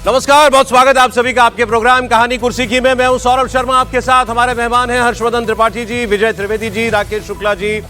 नमस्कार, बहुत स्वागत है आप सभी का आपके प्रोग्राम कहानी कुर्सी की में। मैं हूं सौरभ शर्मा, आपके साथ हमारे मेहमान हैं हर्षवर्धन त्रिपाठी जी, विजय त्रिवेदी जी, राकेश शुक्ला जी,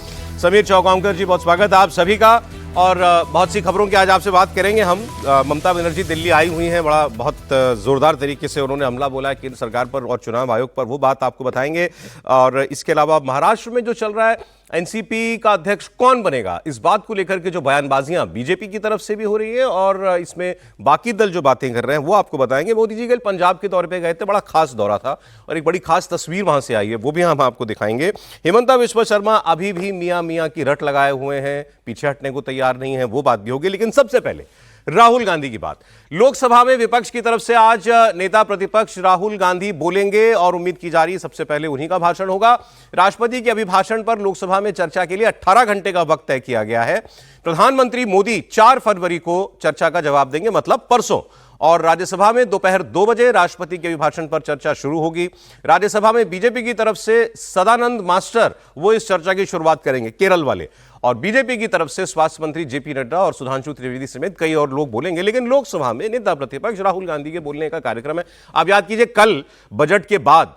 समीर चौगांवकर जी। बहुत स्वागत है आप सभी का। और बहुत सी खबरों की आज आपसे बात करेंगे हम। ममता बनर्जी दिल्ली आई हुई हैं, बहुत जोरदार तरीके से उन्होंने हमला बोला है केंद्र सरकार पर और चुनाव आयोग पर, वो बात आपको बताएंगे। और इसके अलावा महाराष्ट्र में जो चल रहा है, एनसीपी का अध्यक्ष कौन बनेगा, इस बात को लेकर के जो बयानबाजियां बीजेपी की तरफ से भी हो रही है और इसमें बाकी दल जो बातें कर रहे हैं वो आपको बताएंगे। मोदी जी कल पंजाब के दौरे पे गए थे, बड़ा खास दौरा था और एक बड़ी खास तस्वीर वहां से आई है, वो भी हम आपको दिखाएंगे। हिमंता बिस्वा शर्मा अभी भी मियां मियां की रट लगाए हुए हैं, पीछे हटने को तैयार नहीं है, वो बात भी होगी। लेकिन सबसे पहले राहुल गांधी की बात। लोकसभा में विपक्ष की तरफ से आज नेता प्रतिपक्ष राहुल गांधी बोलेंगे और उम्मीद की जा रही है सबसे पहले उन्हीं का भाषण होगा। राष्ट्रपति के अभिभाषण पर लोकसभा में चर्चा के लिए 18 घंटे का वक्त तय किया गया है। प्रधानमंत्री मोदी 4 फरवरी को चर्चा का जवाब देंगे, मतलब परसों। और राज्यसभा में दोपहर 2 बजे राष्ट्रपति के अभिभाषण पर चर्चा शुरू होगी। राज्यसभा में बीजेपी की तरफ से सदानंद मास्टर वो इस चर्चा की शुरुआत करेंगे, केरल वाले। और बीजेपी की तरफ से स्वास्थ्य मंत्री जेपी नड्डा और सुधांशु त्रिवेदी समेत कई और लोग बोलेंगे। लेकिन लोकसभा में नेता प्रतिपक्ष राहुल गांधी के बोलने का कार्यक्रम है। आप याद कीजिए, कल बजट के बाद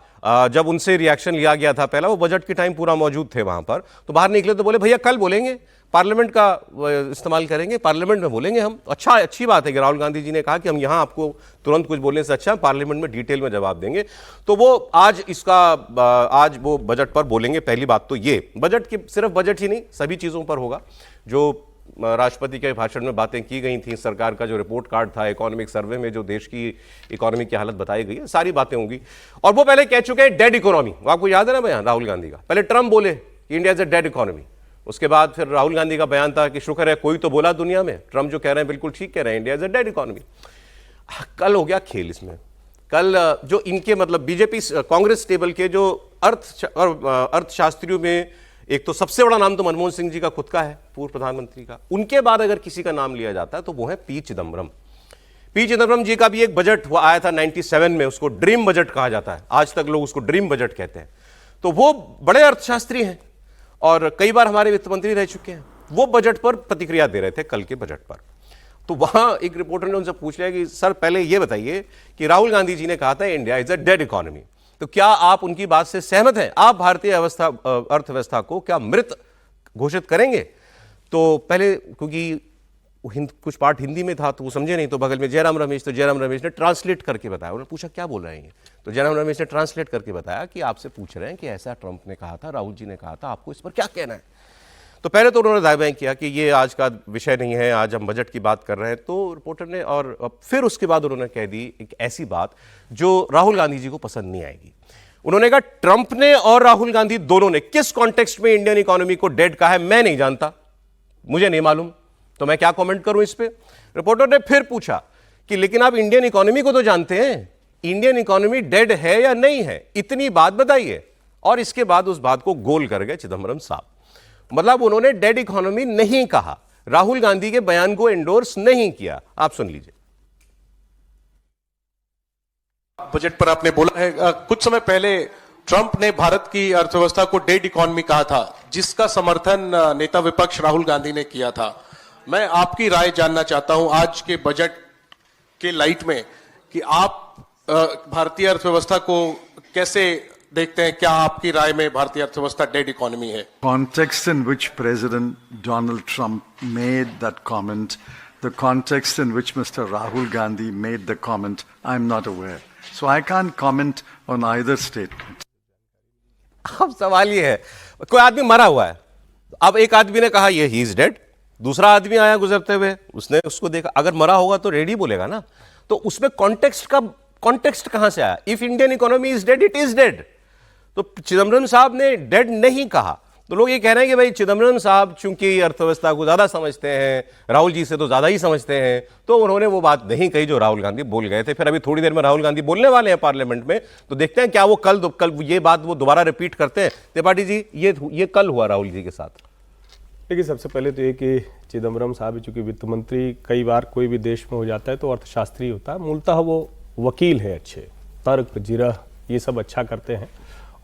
जब उनसे रिएक्शन लिया गया था, पहला वो बजट के टाइम पूरा मौजूद थे वहां पर, तो बाहर निकले तो बोले भैया कल बोलेंगे, पार्लियामेंट का इस्तेमाल करेंगे, पार्लियामेंट में बोलेंगे हम। अच्छी बात है कि राहुल गांधी जी ने कहा कि हम यहां आपको तुरंत कुछ बोलने से अच्छा पार्लियामेंट में डिटेल में जवाब देंगे। तो वो आज वो बजट पर बोलेंगे। पहली बात तो ये, बजट की सिर्फ बजट ही नहीं, सभी चीजों पर होगा। जो राष्ट्रपति के भाषण में बातें की गई थी, सरकार का जो रिपोर्ट कार्ड था, इकोनॉमिक सर्वे में जो देश की इकोनॉमी की हालत बताई गई है, सारी बातें होंगी। और वो पहले कह चुके हैं डेड इकोनॉमी, आपको याद है ना बयान राहुल गांधी का। पहले ट्रम्प बोले कि India is a dead economy, उसके बाद फिर राहुल गांधी का बयान था कि शुक्र है कोई तो बोला दुनिया में। ट्रम्प जो कह रहे हैं बिल्कुल ठीक कह रहे हैं, India is a dead economy. कल हो गया खेल इसमें। कल जो इनके मतलब बीजेपी कांग्रेस टेबल के जो अर्थशास्त्रियों में एक तो सबसे बड़ा नाम तो मनमोहन सिंह जी का खुद का है, पूर्व प्रधानमंत्री का। उनके बाद अगर किसी का नाम लिया जाता है तो वो है पी चिदम्बरम। पी चिदम्बरम जी का भी एक बजट हुआ आया था 97 में, उसको ड्रीम बजट कहा जाता है, आज तक लोग उसको ड्रीम बजट कहते हैं। तो वो बड़े अर्थशास्त्री हैं और कई बार हमारे वित्त मंत्री रह चुके हैं। वो बजट पर प्रतिक्रिया दे रहे थे, कल के बजट पर। तो वहां एक रिपोर्टर ने उनसे पूछ लिया कि सर पहले ये बताइए कि राहुल गांधी जी ने कहा था India is a dead economy, तो क्या आप उनकी बात से सहमत हैं? आप भारतीय अर्थव्यवस्था को क्या मृत घोषित करेंगे? तो पहले क्योंकि कुछ पार्ट हिंदी में था तो वो समझे नहीं, तो बगल में जयराम रमेश, तो जयराम रमेश ने ट्रांसलेट करके बताया। उन्होंने पूछा क्या बोल रहे हैं ये, तो जयराम रमेश ने ट्रांसलेट करके बताया कि आपसे पूछ रहे हैं कि ऐसा ट्रंप ने कहा था, राहुल जी ने कहा था, आपको इस पर क्या कहना है। तो पहले तो उन्होंने दावा किया कि ये आज का विषय नहीं है, आज हम बजट की बात कर रहे हैं। तो रिपोर्टर ने और फिर उसके बाद उन्होंने कह दी एक ऐसी बात जो राहुल गांधी जी को पसंद नहीं आएगी। उन्होंने कहा ट्रंप ने और राहुल गांधी दोनों ने किस कॉन्टेक्स्ट में इंडियन इकोनॉमी को डेड कहा है मैं नहीं जानता, मुझे नहीं मालूम, तो मैं क्या कमेंट करूं इस पे। रिपोर्टर ने फिर पूछा कि लेकिन आप इंडियन इकोनॉमी को तो जानते हैं, इंडियन इकोनॉमी डेड है या नहीं है, इतनी बात बताइए। और इसके बाद उस बात को गोल कर गए चिदम्बरम साहब। मतलब उन्होंने डेड इकोनॉमी नहीं कहा, राहुल गांधी के बयान को एंडोर्स नहीं किया। आप सुन लीजिए। बजट पर आपने बोला है, कुछ समय पहले ट्रंप ने भारत की अर्थव्यवस्था को डेड इकोनॉमी कहा था, जिसका समर्थन नेता विपक्ष राहुल गांधी ने किया था। मैं आपकी राय जानना चाहता हूं आज के बजट के लाइट में कि आप भारतीय अर्थव्यवस्था को कैसे देखते हैं। क्या आपकी राय में भारतीय अर्थव्यवस्था डेड इकोनॉमी है? Context in which President Donald Trump made that comment, the context in which Mr. Rahul Gandhi made the comment, I'm not aware. So I can't comment on either statement. अब सवाल ये है, कोई आदमी मरा हुआ है, अब एक आदमी ने कहा ये ही इज डेड, दूसरा आदमी आया गुजरते हुए, उसने उसको देखा, अगर मरा होगा तो रेडी बोलेगा ना। तो उसमें कॉन्टेक्स्ट कहां से आया? If Indian economy is dead, it is dead. तो चिदम्बरम साहब ने डेड नहीं कहा। तो लोग ये कह रहे हैं कि भाई चिदम्बरम साहब चूंकि अर्थव्यवस्था को ज्यादा समझते हैं, राहुल जी से तो ज्यादा ही समझते हैं, तो उन्होंने वो बात नहीं कही जो राहुल गांधी बोल गए थे। फिर अभी थोड़ी देर में राहुल गांधी बोलने वाले हैं पार्लियामेंट में, तो देखते हैं क्या वो कल ये बात वो दोबारा रिपीट करते हैं। त्रिपाठी जी, ये कल हुआ राहुल जी के साथ। देखिए, सबसे पहले तो ये कि चिदम्बरम साहब चूंकि वित्त मंत्री कई बार कोई भी देश में हो जाता है तो अर्थशास्त्री होता है, मूलतः वो वकील है, अच्छे तर्क जिरह ये सब अच्छा करते हैं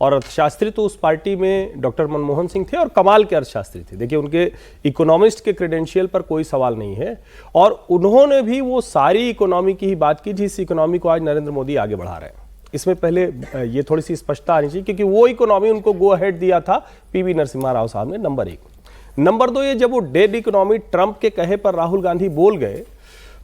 और अर्थशास्त्री तो उस पार्टी में डॉक्टर मनमोहन सिंह थे और कमाल के अर्थशास्त्री थे। देखिए, उनके इकोनॉमिस्ट के क्रेडेंशियल पर कोई सवाल नहीं है, और उन्होंने भी वो सारी इकोनॉमी की ही बात की जिस इकोनॉमी को आज नरेंद्र मोदी आगे बढ़ा रहे हैं। इसमें पहले ये थोड़ी सी स्पष्टता आनी चाहिए, क्योंकि वो इकोनॉमी उनको गो अहेड दिया था पीवी नरसिम्हा राव साहब ने, नंबर 1। नंबर 2, ये जब वो डेड इकोनॉमी ट्रंप के कहे पर राहुल गांधी बोल गए,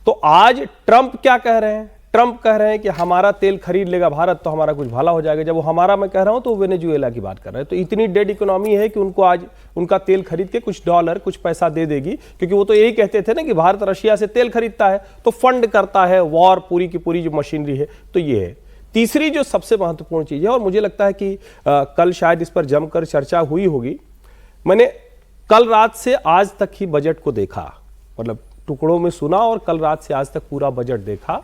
तो आज ट्रंप क्या कह रहे हैं? ट्रंप कह रहे हैं कि हमारा तेल खरीद लेगा भारत तो हमारा कुछ भला हो जाएगा। जब वो हमारा मैं कह रहा हूं तो वेनेजुएला की बात कर रहे हैं। तो इतनी डेड इकोनॉमी है कि उनको आज उनका तेल खरीद के कुछ डॉलर, कुछ पैसा दे देगी, क्योंकि वो तो यही कहते थे ना कि भारत रशिया से तेल खरीदता है तो फंड करता है वॉर, पूरी की पूरी जो मशीनरी है। तो ये है तीसरी जो सबसे महत्वपूर्ण चीज है, और मुझे लगता है कि कल शायद इस पर जमकर चर्चा हुई होगी। मैंने कल रात से आज तक ही बजट को देखा, मतलब टुकड़ों में सुना, और कल रात से आज तक पूरा बजट देखा।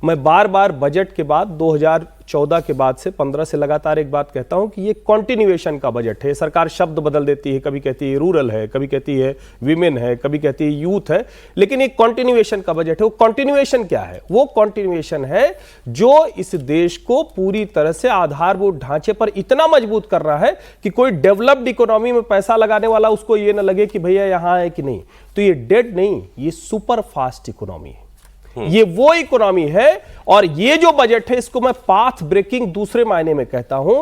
मैं बार बार बजट के बाद 2014 के बाद से 15 से लगातार एक बात कहता हूं कि ये कॉन्टिन्यूएशन का बजट है। सरकार शब्द बदल देती है, कभी कहती है रूरल है, कभी कहती है विमेन है, कभी कहती है यूथ है, लेकिन ये कॉन्टिन्यूएशन का बजट है। वो कॉन्टिन्यूएशन क्या है? वो कॉन्टिन्यूएशन है जो इस देश को पूरी तरह से आधारभूत ढांचे पर इतना मजबूत कर रहा है कि कोई डेवलप्ड इकोनॉमी में पैसा लगाने वाला उसको ये ना लगे कि भैया यहां है कि नहीं। तो ये डेड नहीं, ये सुपर फास्ट इकोनॉमी है। ये वो इकोनॉमी है, और ये जो बजट है इसको मैं पाथ ब्रेकिंग दूसरे मायने में कहता हूं।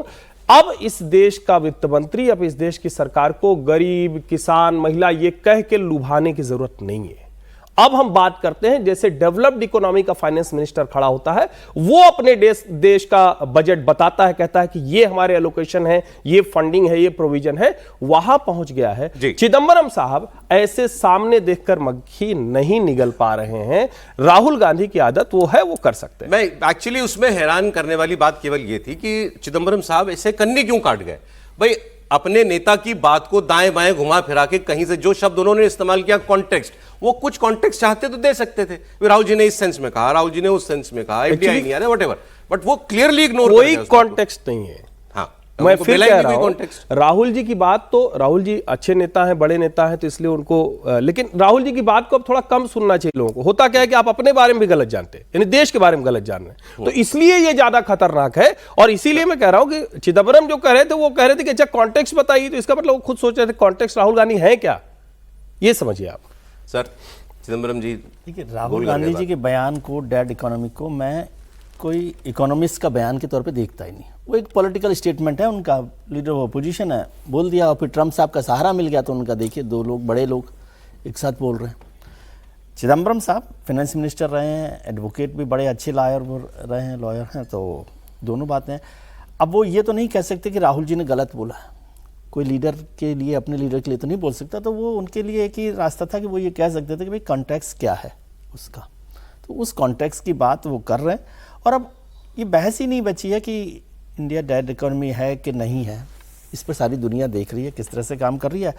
अब इस देश का वित्त मंत्री, अब इस देश की सरकार को गरीब, किसान, महिला ये कह के लुभाने की जरूरत नहीं है। अब हम बात करते हैं जैसे डेवलप्ड इकोनॉमी का फाइनेंस मिनिस्टर खड़ा होता है, वो अपने देश का बजट बताता है, कहता है कि ये हमारे एलोकेशन है, ये फंडिंग है, ये प्रोविजन है, वहां पहुंच गया है। चिदंबरम साहब ऐसे सामने देखकर मक्खी नहीं निगल पा रहे हैं। राहुल गांधी की आदत वो है, वो कर सकते हैं। मैं एक्चुअली उसमें हैरान करने वाली बात केवल ये थी कि चिदंबरम साहब ऐसे कन्नी क्यों काट गए भाई? अपने नेता की बात को दाएं बाएं घुमा फिरा के कहीं से जो शब्द उन्होंने इस्तेमाल किया कॉन्टेक्स्ट, वो कुछ कॉन्टेक्स्ट चाहते तो दे सकते थे। राहुल जी ने इस सेंस में कहा, राहुल जी ने उस सेंस में कहा, एफडीआई नहीं आ रहा, व्हाटएवर, बट वो क्लियरली इग्नोर, कोई कॉन्टेक्स्ट नहीं है। हाँ, मैं फिर कह रहा हूं, राहुल जी की बात, तो राहुल जी अच्छे नेता हैं, बड़े नेता हैं, तो इसलिए उनको, लेकिन राहुल जी की बात को अब थोड़ा कम सुनना चाहिए लोगों को। होता क्या है कि आप अपने बारे में भी गलत जानते हैं, यानी देश के बारे में गलत जान रहे हैं, तो इसलिए ये ज्यादा खतरनाक है। और इसीलिए मैं कह रहा हूं कि चिदंबरम जो कह रहे थे, वो कह रहे थे कि अच्छा कॉन्टेक्स्ट बताइए, तो इसका मतलब वो खुद सोच रहे थे कॉन्टेक्स्ट राहुल गांधी है क्या, ये समझिए आप। सर चिदंबरम जी, देखिए, राहुल गांधी जी के बयान को, डेड इकोनॉमी को, मैं कोई इकोनॉमिस्ट का बयान के तौर पे देखता ही नहीं। वो एक पॉलिटिकल स्टेटमेंट है, उनका लीडर ऑफ अपोजिशन है, बोल दिया, और फिर ट्रंप साहब का सहारा मिल गया तो उनका देखिए 2 लोग, बड़े लोग एक साथ बोल रहे हैं। चिदंबरम साहब फाइनेंस मिनिस्टर रहे हैं, एडवोकेट भी बड़े अच्छे लॉयर रहे हैं, लॉयर हैं, तो दोनों बातें हैं। अब वो ये तो नहीं कह सकते कि राहुल जी ने गलत बोला है। कोई लीडर के लिए, अपने लीडर के लिए तो नहीं बोल सकता, तो वो उनके लिए एक ही रास्ता था कि वो ये कह सकते थे कि भाई कॉन्टेक्स्ट क्या है उसका, तो उस कॉन्टेक्स्ट की बात वो कर रहे हैं। और अब ये बहस ही नहीं बची है कि इंडिया डेड इकोनॉमी है कि नहीं है, इस पर सारी दुनिया देख रही है किस तरह से काम कर रही है।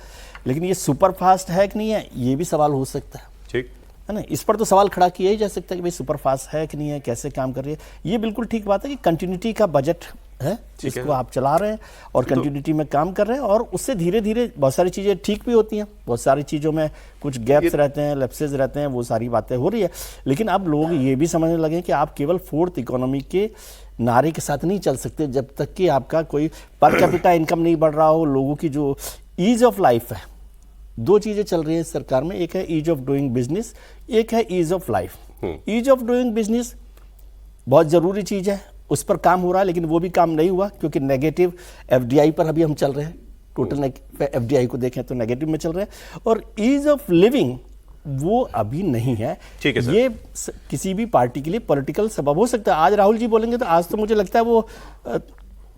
लेकिन ये सुपर फास्ट है कि नहीं है, ये भी सवाल हो सकता है, ठीक है ना। इस पर तो सवाल खड़ा किया ही जा सकता है कि भाई सुपर फास्ट है कि नहीं है, कैसे काम कर रही है। ये बिल्कुल ठीक बात है कि कंटिन्यूटी का बजट है, इसको आप चला रहे हैं और कंटिन्यूटी में काम कर रहे हैं, और उससे धीरे धीरे बहुत सारी चीज़ें ठीक भी होती हैं, बहुत सारी चीज़ों में कुछ गैप्स रहते हैं, लैप्सेस रहते हैं, वो सारी बातें हो रही है। लेकिन अब लोग ये भी समझने लगे कि आप केवल 4th इकोनॉमी के नारे के साथ नहीं चल सकते जब तक कि आपका कोई पर कैपिटा इनकम नहीं बढ़ रहा हो, लोगों की जो ईज ऑफ लाइफ है। 2 चीज़ें चल रही है सरकार में, एक है ईज ऑफ डूइंग बिजनेस, एक है ease of life. Ease of doing business बहुत ज़रूरी चीज़ है, उस पर काम हो रहा है, लेकिन वो भी काम नहीं हुआ क्योंकि नेगेटिव एफडीआई पर अभी हम चल रहे हैं। टोटल एफडीआई को देखें तो नेगेटिव में चल रहे हैं, और ईज ऑफ लिविंग वो अभी नहीं है। ठीक है सर। ये किसी भी पार्टी के लिए पॉलिटिकल सबब हो सकता है। आज राहुल जी बोलेंगे तो आज तो मुझे लगता है वो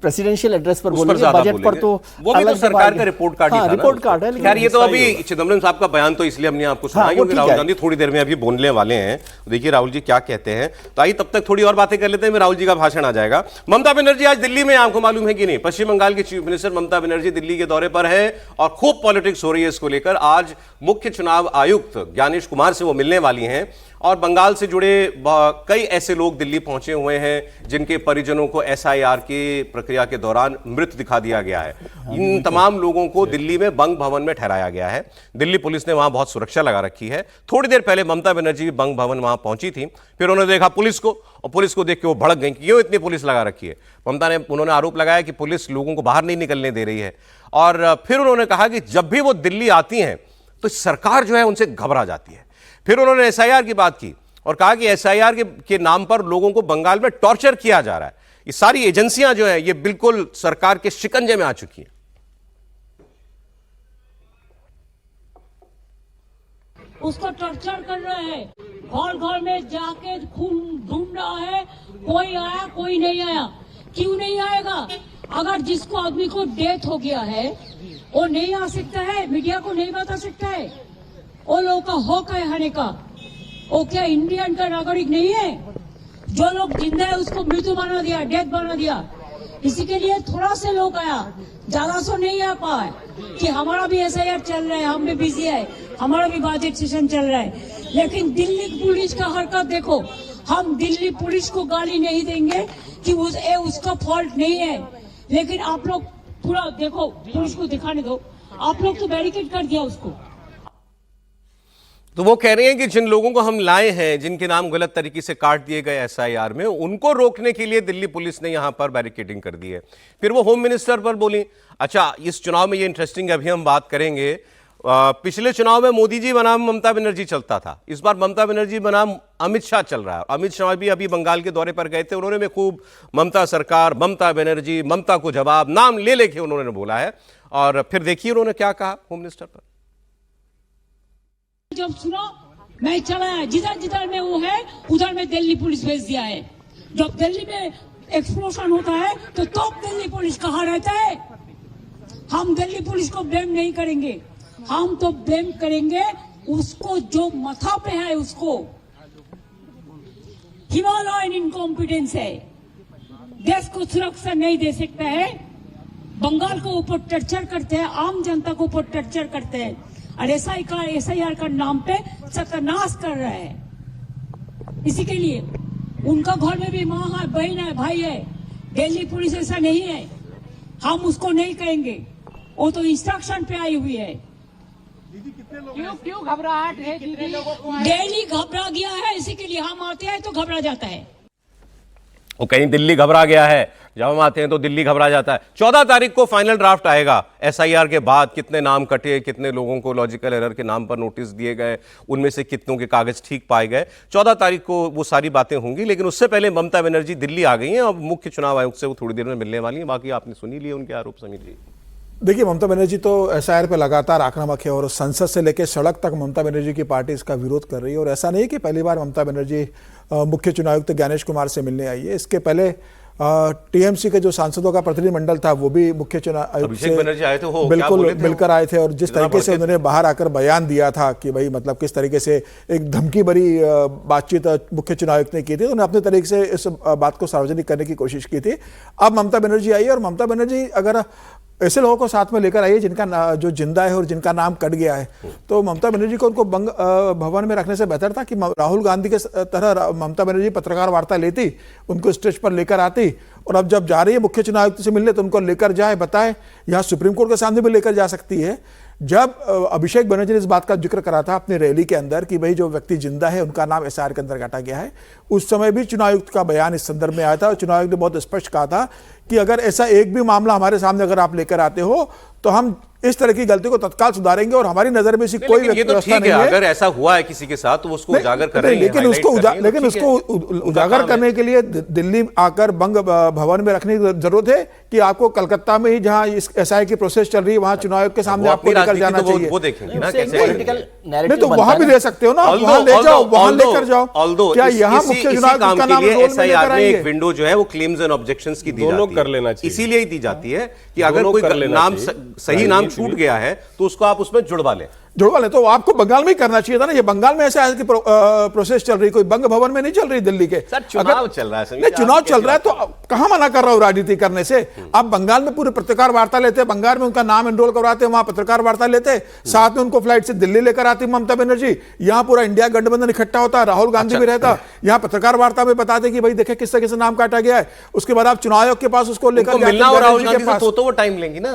प्रेसिडेंशियल एड्रेस पर बोलेंगे, बजट पर तो वो भी तो सरकार का रिपोर्ट कार्ड ही था, रिपोर्ट कार्ड है। खैर ये तो अभी चिदंबरम साहब का बयान तो इसलिए हमने आपको सुना क्योंकि राहुल गांधी थोड़ी देर में अभी बोलने वाले हैं। देखिए राहुल जी क्या कहते हैं, तो आइए तब तक थोड़ी और बातें कर लेते हैं, राहुल जी का भाषण आ जाएगा। ममता बनर्जी आज दिल्ली में, आपको मालूम है कि नहीं, पश्चिम बंगाल की चीफ मिनिस्टर ममता बनर्जी दिल्ली के दौरे पर है और खूब पॉलिटिक्स हो रही है इसको लेकर। आज मुख्य चुनाव आयुक्त ज्ञानेश कुमार से वो मिलने वाली हैं और बंगाल से जुड़े कई ऐसे लोग दिल्ली पहुंचे हुए हैं जिनके परिजनों को एसआईआर की प्रक्रिया के दौरान मृत दिखा दिया गया है। इन तमाम लोगों को दिल्ली में बंग भवन में ठहराया गया है। दिल्ली पुलिस ने वहां बहुत सुरक्षा लगा रखी है। थोड़ी देर पहले ममता बनर्जी बंग भवन वहां पहुंची थी, फिर उन्होंने देखा पुलिस को, और पुलिस को देख के वो भड़क गई कि क्यों इतनी पुलिस लगा रखी है। उन्होंने आरोप लगाया कि पुलिस लोगों को बाहर नहीं निकलने दे रही है, और फिर उन्होंने कहा कि जब भी वो दिल्ली आती हैं तो सरकार जो है उनसे घबरा जाती है। फिर उन्होंने एसआईआर की बात की और कहा कि एसआईआर के नाम पर लोगों को बंगाल में टॉर्चर किया जा रहा है। ये सारी एजेंसियां जो है ये बिल्कुल सरकार के शिकंजे में आ चुकी हैं। उसको टॉर्चर कर रहे हैं, घर घर में जाके खून ढूंढ रहा है। कोई आया कोई नहीं आया। क्यों नहीं आएगा? अगर जिसको आदमी को डेथ हो गया है वो नहीं आ सकता है, मीडिया को नहीं बता सकता है। वो लोगों का हक है आने का। वो क्या इंडियन का नागरिक नहीं है? जो लोग जिंदा है उसको मृत्यु बना दिया, डेथ बना दिया। इसी के लिए थोड़ा से लोग आया, ज्यादा सो नहीं आ पाए कि हमारा भी एसआईआर चल रहा है, हम भी बिजी है, हमारा भी बजट सेशन चल रहा है। लेकिन दिल्ली पुलिस का हरकत देखो। हम दिल्ली पुलिस को गाली नहीं देंगे कि उसका फॉल्ट नहीं है, लेकिन आप लोग पूरा देखो, पुलिस को दिखाने दो। आप लोग तो बैरिकेड कर दिया उसको। तो वो कह रहे हैं कि जिन लोगों को हम लाए हैं, जिनके नाम गलत तरीके से काट दिए गए एसआईआर में, उनको रोकने के लिए दिल्ली पुलिस ने यहां पर बैरिकेडिंग कर दी है। फिर वो होम मिनिस्टर पर बोली। अच्छा, इस चुनाव में ये इंटरेस्टिंग है, अभी हम बात करेंगे। पिछले चुनाव में मोदी जी बनाम ममता बनर्जी चलता था, इस बार ममता बनर्जी बनाम अमित शाह चल रहा है। अमित शाह भी अभी बंगाल के दौरे पर गए थे, उन्होंने भी खूब ममता सरकार, ममता बनर्जी, ममता को जवाब, नाम ले लेके उन्होंने बोला है। और फिर देखिए उन्होंने क्या कहा होम मिनिस्टर पर। जब सुनो मैं चला है, जिधर जिधर में वो है उधर में दिल्ली पुलिस भेज दिया है। जब दिल्ली में एक्सप्लोजन होता है तो दिल्ली पुलिस कहाँ रहता है? हम दिल्ली पुलिस को ब्लेम नहीं करेंगे, हम तो ब्लेम करेंगे उसको जो माथा पे है, उसको। हिमालयन इनकॉम्पिटेंस है, देश को सुरक्षा नहीं दे सकता है। बंगाल को ऊपर टर्चर करते हैं, आम जनता को ऊपर टर्चर करते हैं, और एसआईआर का नाम पे सत्यानाश कर रहा है। इसी के लिए उनका घर में भी माँ है, बहन है, भाई है। दिल्ली पुलिस ऐसा नहीं है, हम उसको नहीं कहेंगे, वो तो इंस्ट्रक्शन पे आई हुई है। क्यों घबराहट है दीदी? दिल्ली घबरा गया है, इसी के लिए हम आते हैं तो घबरा जाता है। वो कहीं दिल्ली घबरा गया है, जब हम आते हैं तो दिल्ली घबरा जाता है। 14 तारीख को फाइनल ड्राफ्ट आएगा एसआईआर के बाद। कितने नाम कटे, कितने लोगों को लॉजिकल एरर के नाम पर नोटिस दिए गए, उनमें से कितनों के कागज ठीक पाए गए, 14 तारीख को वो सारी बातें होंगी। लेकिन उससे पहले ममता बनर्जी दिल्ली आ गई हैं, अब मुख्य चुनाव आयोग से वो थोड़ी देर में मिलने वाली हैं। बाकी आपने सुनी लिए उनके आरोप। समीर जी, देखिए, ममता बनर्जी तो एसआईआर पे लगातार आक्रामक है और संसद से लेकर सड़क तक ममता बनर्जी की पार्टी इसका विरोध कर रही है। और ऐसा नहीं कि पहली बार ममता बनर्जी मुख्य चुनाव आयुक्त ज्ञानेश कुमार से मिलने आई है। इसके पहले टीएमसी के जो सांसदों का प्रतिनिधिमंडल था वो भी मुख्य चुनाव आयुक्त से आए थे, हो बिल्कुल मिलकर आए थे। और जिस तरीके से उन्होंने बाहर आकर बयान दिया था कि भाई मतलब किस तरीके से एक धमकी भरी बातचीत मुख्य चुनाव आयुक्त ने की थी, उन्होंने अपने तरीके से इस बात को सार्वजनिक करने की कोशिश की थी। अब ममता बनर्जी आई है, और ममता बनर्जी अगर ऐसे लोगों को साथ में लेकर आई है जिनका जो जिंदा है और जिनका नाम कट गया है, तो ममता बनर्जी को उनको बंग भवन में रखने से बेहतर था कि राहुल गांधी के तरह ममता बनर्जी पत्रकार वार्ता लेती, उनको स्टेज पर लेकर आती, और अब जब जा रही है मुख्य चुनाव आयुक्त से मिलने तो उनको लेकर जाए, बताए। यहाँ सुप्रीम कोर्ट के सामने भी लेकर जा सकती है। जब अभिषेक बनर्जी ने इस बात का जिक्र करा था अपनी रैली के अंदर कि भाई जो व्यक्ति जिंदा है उनका नाम एसआईआर के अंदर काटा गया है, उस समय भी चुनाव आयुक्त का बयान इस संदर्भ में आया था। और चुनाव आयुक्त ने बहुत स्पष्ट कहा था कि अगर ऐसा एक भी मामला हमारे सामने अगर आप लेकर आते हो तो हम इस तरह की गलती को तत्काल सुधारेंगे, और हमारी नजर में ऐसी कोई व्यवस्था नहीं है। अगर ऐसा हुआ है किसी के साथ तो उसको उजागर करेंगे, लेकिन उसको उजागर करने के लिए दिल्ली आकर बंग भवन में रखने की जरूरत है कि आपको कलकत्ता में ही जहां इस एसआईआर की प्रोसेस चल रही है वहां चुनाव आयोग के सामने आपको लेकर जाना चाहिए। वो देखेंगे ना नहीं तो वहां भी ले सकते हो ना, वहां ले जाओ, वहां लेकर जाओ। क्या यहाँ मुख्य चुनाव का नाम एसआईआर में एक विंडो जो है वो क्लेम्स एंड ऑब्जेक्शंस की दी जाती है, कर लेना चाहिए। इसीलिए दी जाती है कि अगर कोई नाम सही नाम छूट गया है तो उसको आप उसमें जुड़वा लें। जुड़वा ले, तो आपको बंगाल में ही करना चाहिए था ना। ये बंगाल में ऐसा है कि प्रोसेस चल रही, कोई बंग भवन में नहीं चल रही दिल्ली के। सर चुनाव चल रहा है, नहीं चुनाव चल रहा है तो कहां मना कर रहा हूं राजनीति करने से। आप बंगाल में पूरे पत्रकार वार्ता लेते, बंगाल में उनका नाम एनरोल करवाते, वहां पत्रकार वार्ता लेते, साथ में उनको फ्लाइट से दिल्ली लेकर आती ममता बनर्जी, यहां पूरा इंडिया गठबंधन इकट्ठा होता, राहुल गांधी भी रहता, यहां पत्रकार वार्ता में बताते कि भाई देखे किस तरह से नाम काटा गया है। उसके बाद आप चुनाव आयोग के पास उसको लेकर राहुल गांधी से तो वो टाइम लेंगी ना,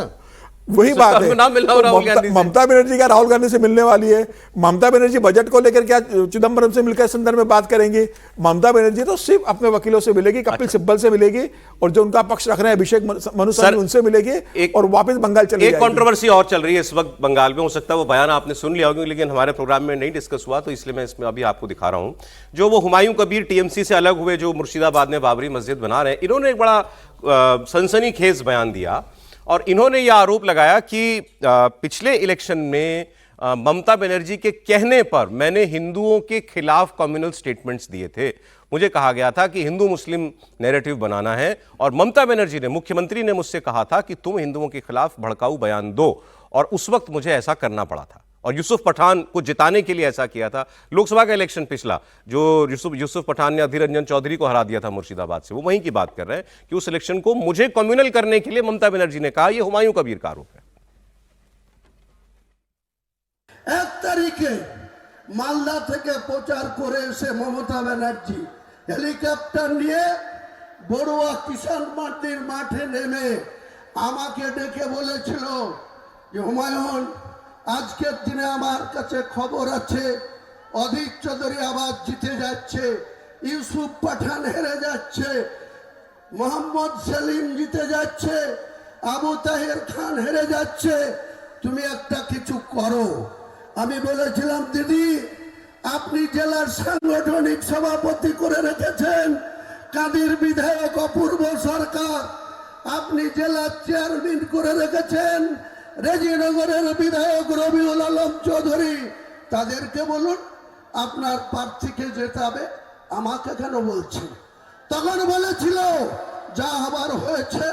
वही बात है। ममता बनर्जी का राहुल गांधी से मिलने वाली है। ममता बनर्जी बजट को लेकर क्या चिदंबरम से मिलकर संदर्भ में बात करेंगी? ममता बनर्जी तो सिर्फ अपने वकीलों से मिलेगी, कपिल सिब्बल से मिलेगी, और जो उनका पक्ष रख रहे हैं अभिषेक मनु सिंह उनसे मिलेगी, और वापस बंगाल चली जाएगी। एक कंट्रोवर्सी और चल रही है इस वक्त बंगाल में, हो सकता है वो बयान आपने सुन लिया होगा, लेकिन हमारे प्रोग्राम में नहीं डिस्कस हुआ, तो इसलिए मैं इसमें अभी आपको दिखा रहा हूं। जो वो हुमायूं कबीर टीएमसी से अलग हुए, जो मुर्शिदाबाद में बाबरी मस्जिद बना रहे हैं, इन्होंने एक बड़ा सनसनीखेज बयान दिया और इन्होंने यह आरोप लगाया कि पिछले इलेक्शन में ममता बनर्जी के कहने पर मैंने हिंदुओं के खिलाफ कम्युनल स्टेटमेंट्स दिए थे। मुझे कहा गया था कि हिंदू मुस्लिम नैरेटिव बनाना है, और ममता बनर्जी ने, मुख्यमंत्री ने मुझसे कहा था कि तुम हिंदुओं के खिलाफ भड़काऊ बयान दो, और उस वक्त मुझे ऐसा करना पड़ा था। और यूसुफ पठान को जिताने के लिए ऐसा किया था। लोकसभा का इलेक्शन पिछला, जो यूसुफ पठान ने अधीर रंजन चौधरी को हरा दिया था मुर्शिदाबाद से, वो वहीं की बात कर रहे हैं कि उस इलेक्शन को मुझे कम्युनल करने के लिए ममता बनर्जी ने कहा। यह हुमायूं कबीर का आरोप है। 1 তারিখে মালদা থেকে প্রচার করে এসে মমতা ব্যানার্জি হেলিকপ্টার নিয়ে বড়ুয়া কিষাণ মান্ডির মাঠে নেমে আমাকে ডেকে বলেছিল যে হুমায়ুন, আজকের দিনে আমার কাছে খবর আছে অধীর চৌধুরী আবার জিতে যাচ্ছে, ইউসুফ পাঠান হেরে যাচ্ছে, মোহাম্মদ সেলিম জিতে যাচ্ছে, আবু তাহের খান হেরে যাচ্ছে, তুমি একটা কিছু করো। আমি বলেছিলাম দিদি, আপনি জেলার সাংগঠনিক সভাপতি করে রেখেছেন কাদির বিধায়ক অপূর্ব সরকার, আপনি জেলার চেয়ারম্যান করে রেখেছেন রেজিনগরের বিধায়ক রবিউল আলম চৌধুরী, তাদেরকে বলুন আপনার প্রার্থীকে জেতাবে, আমাকে কেন বলছেন? তখন বলেছিল যা হবার হয়েছে,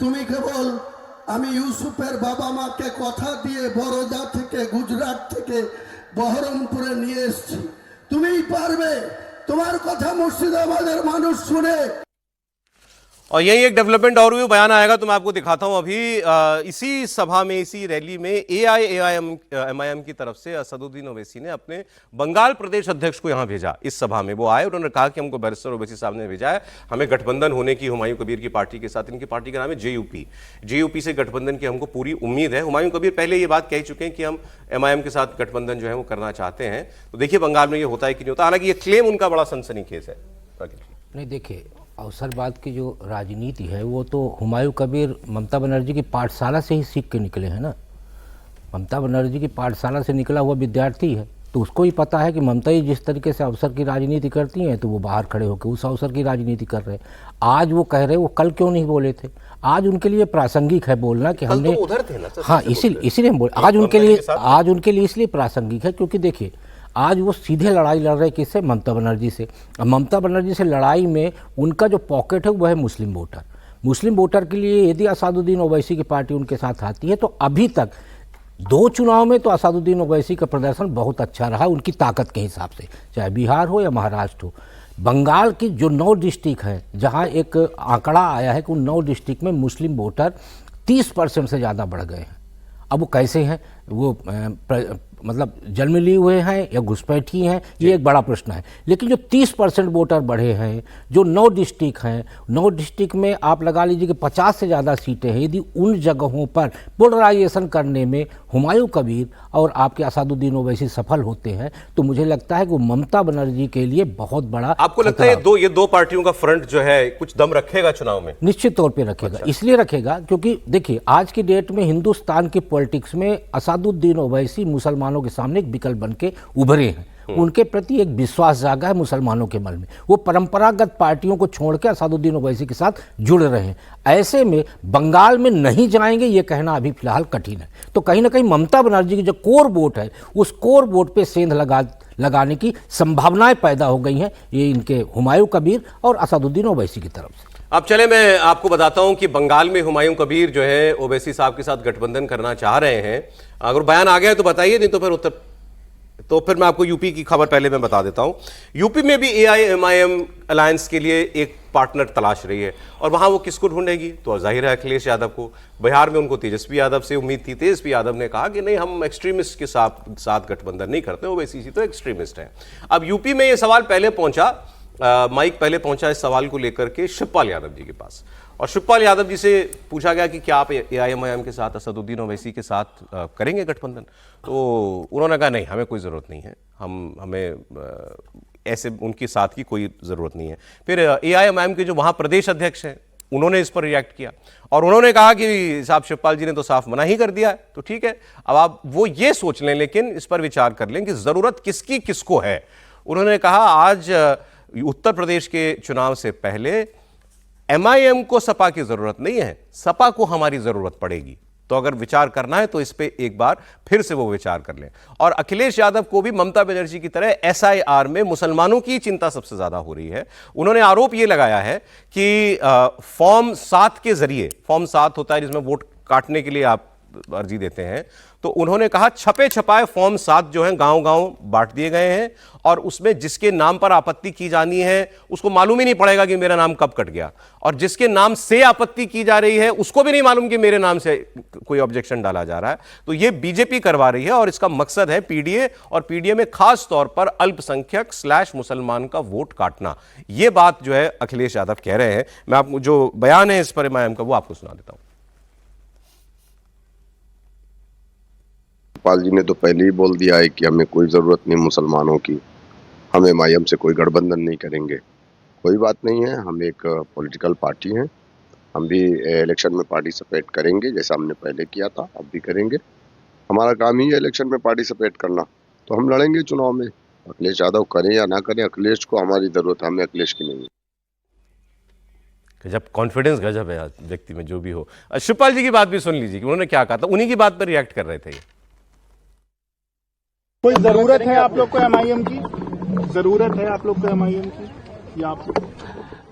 তুমি কেবল, আমি ইউসুফের বাবা মাকে কথা দিয়ে বরোদা থেকে গুজরাট থেকে বহরমপুরে নিয়ে এসেছি, তুমিই পারবে, তোমার কথা মুর্শিদাবাদের মানুষ শুনে। और यही एक डेवलपमेंट और भी बयान आएगा तो मैं आपको दिखाता हूं। अभी इसी सभा में, इसी रैली में एआईएमआईएम की तरफ से असदुद्दीन ओवैसी ने अपने बंगाल प्रदेश अध्यक्ष को यहां भेजा। इस सभा में वो आए, उन्होंने कहा कि हमको बैरिस्टर ओवैसी साहब ने भेजा है, हमें गठबंधन होने की हुमायूं कबीर की पार्टी के साथ, इनकी पार्टी का नाम है जेयूपी से गठबंधन की हमको पूरी उम्मीद है। हुमायूं कबीर पहले ये बात कह चुके हैं कि हम एमआईएम के साथ गठबंधन जो है वो करना चाहते हैं। तो देखिए बंगाल में ये होता है कि नहीं होता। हालांकि ये क्लेम उनका बड़ा सनसनीखेज है। नहीं, देखिए अवसरवाद की जो राजनीति है वो तो हुमायूं कबीर ममता बनर्जी की पाठशाला से ही सीख के निकले हैं ना। ममता बनर्जी की पाठशाला से निकला हुआ विद्यार्थी है, तो उसको ही पता है कि ममता जी जिस तरीके से अवसर की राजनीति करती हैं, तो वो बाहर खड़े होकर उस अवसर की राजनीति कर रहे हैं। आज वो कह रहे, वो कल क्यों नहीं बोले थे? आज उनके लिए प्रासंगिक है बोलना कि हमने तो उधर थे ना। हाँ, इसीलिए हम बोले आज उनके लिए इसलिए प्रासंगिक है क्योंकि देखिए आज वो सीधे लड़ाई लड़ रहे किससे? ममता बनर्जी से। ममता बनर्जी से लड़ाई में उनका जो पॉकेट है वो है मुस्लिम वोटर। मुस्लिम वोटर के लिए यदि असदुद्दीन ओवैसी की पार्टी उनके साथ आती है, तो अभी तक 2 चुनाव में तो असदुद्दीन ओवैसी का प्रदर्शन बहुत अच्छा रहा उनकी ताकत के हिसाब से, चाहे बिहार हो या महाराष्ट्र हो। बंगाल की जो 9 डिस्ट्रिक्ट है, जहाँ एक आंकड़ा आया है कि उन 9 डिस्ट्रिक्ट में मुस्लिम वोटर 30% से ज़्यादा बढ़ गए हैं। अब वो कैसे हैं? वो मतलब जन्म लिए हुए हैं या घुसपैठी हैं, ये एक बड़ा प्रश्न है। लेकिन जो 30% वोटर बढ़े हैं, जो 9 डिस्ट्रिक्ट हैं, 9 डिस्ट्रिक्ट में आप लगा लीजिए कि 50 से ज़्यादा सीटें हैं। यदि उन जगहों पर पोलराइजेशन करने में हुमायूं कबीर और आपके असदुद्दीन ओवैसी सफल होते हैं, तो मुझे लगता है कि वो ममता बनर्जी के लिए बहुत बड़ा। आपको लगता है ये दो पार्टियों का फ्रंट जो है कुछ दम रखेगा चुनाव में? निश्चित तौर पर रखेगा। अच्छा। इसलिए रखेगा क्योंकि देखिए आज की डेट में हिंदुस्तान की पॉलिटिक्स में असदुद्दीन ओवैसी मुसलमानों के सामने एक विकल्प बन के उभरे हैं। उनके प्रति एक विश्वास जागा है मुसलमानों के मन में। वो परंपरागत पार्टियों को छोड़कर असदुद्दीन ओवैसी के साथ जुड़ रहे हैं। ऐसे में बंगाल में नहीं जाएंगे ये कहना अभी फिलहाल कठिन है। तो कहीं ना कहीं ममता बनर्जी की जो कोर वोट है, उस कोर वोट पे सेंध लगाने की संभावनाएं पैदा हो गई हैं, ये इनके हुमायूं कबीर और असदुद्दीन ओवैसी की तरफ से। अब चले मैं आपको बताता हूं कि बंगाल में हुमायूं कबीर जो है ओवैसी साहब के साथ गठबंधन करना चाह रहे हैं। अगर बयान आ गया है तो बताइए, नहीं तो फिर मैं आपको यूपी की खबर पहले मैं बता देता हूं। यूपी में भी एआईएमआईएम अलायंस के लिए एक पार्टनर तलाश रही है और वहां वो किसको ढूंढेगी, तो जाहिर है अखिलेश यादव को। बिहार में उनको तेजस्वी यादव से उम्मीद थी। तेजस्वी यादव ने कहा कि नहीं, हम एक्सट्रीमिस्ट के साथ गठबंधन नहीं करते, ओवैसी तो एक्सट्रीमिस्ट है। अब यूपी में ये सवाल पहले पहुंचा, माइक पहले पहुंचा इस सवाल को लेकर के शिवपाल यादव जी के पास, और शिवपाल यादव जी से पूछा गया कि क्या आप एआईएमआईएम के साथ, असदुद्दीन ओवैसी के साथ करेंगे गठबंधन। तो उन्होंने कहा नहीं, हमें कोई ज़रूरत नहीं है, हमें ऐसे उनके साथ की कोई ज़रूरत नहीं है। फिर एआईएमआईएम के जो वहाँ प्रदेश अध्यक्ष हैं उन्होंने इस पर रिएक्ट किया और उन्होंने कहा कि साहब शिवपाल जी ने तो साफ मना ही कर दिया है, तो ठीक है, अब आप वो ये सोच लें, लेकिन इस पर विचार कर लें कि ज़रूरत किसकी किसको है। उन्होंने कहा आज उत्तर प्रदेश के चुनाव से पहले एमआईएम को सपा की जरूरत नहीं है, सपा को हमारी जरूरत पड़ेगी। तो अगर विचार करना है तो इस पे एक बार फिर से वो विचार कर लें। और अखिलेश यादव को भी ममता बनर्जी की तरह एसआईआर में मुसलमानों की चिंता सबसे ज्यादा हो रही है। उन्होंने आरोप ये लगाया है कि फॉर्म 7 के जरिए, फॉर्म 7 होता है जिसमें वोट काटने के लिए आप अर्जी देते हैं, तो उन्होंने कहा छपे छपाए फॉर्म 7 जो हैं गांव-गांव बांट दिए गए हैं और उसमें जिसके नाम पर आपत्ति की जानी है उसको मालूम ही नहीं पड़ेगा कि मेरा नाम कब कट गया, और जिसके नाम से आपत्ति की जा रही है उसको भी नहीं मालूम कि मेरे नाम से कोई ऑब्जेक्शन डाला जा रहा है। तो ये बीजेपी करवा रही है और इसका मकसद है पीडीए, और पीडीए में खास तौर पर अल्पसंख्यक / मुसलमान का वोट काटना। ये बात जो है अखिलेश यादव कह रहे हैं। मैं आपको जो बयान है इस पर एमआईएम का वो आपको सुना देता हूं। पाल जी ने तो पहले ही बोल दिया है कि हमें कोई ज़रूरत नहीं मुसलमानों की, हम एमआईएम से कोई गठबंधन नहीं करेंगे। कोई बात नहीं है, हम एक पॉलिटिकल पार्टी हैं, हम भी इलेक्शन में पार्टिसिपेट करेंगे जैसा हमने पहले किया था, अब भी करेंगे। हमारा काम ही है इलेक्शन में पार्टिसिपेट करना, तो हम लड़ेंगे चुनाव में। अखिलेश यादव करें या ना करें, अखिलेश को हमारी ज़रूरत है, हमें अखिलेश की नहीं है। गजब कॉन्फिडेंस, गजब है व्यक्ति में जो भी हो। शिवपाल जी की बात भी सुन लीजिए कि उन्होंने क्या कहा था, उन्हीं की बात पर रिएक्ट कर रहे थे। कोई जरूरत है आप लोग को एमआईएम की? जरूरत है आप लोग को एमआईएम की या आप?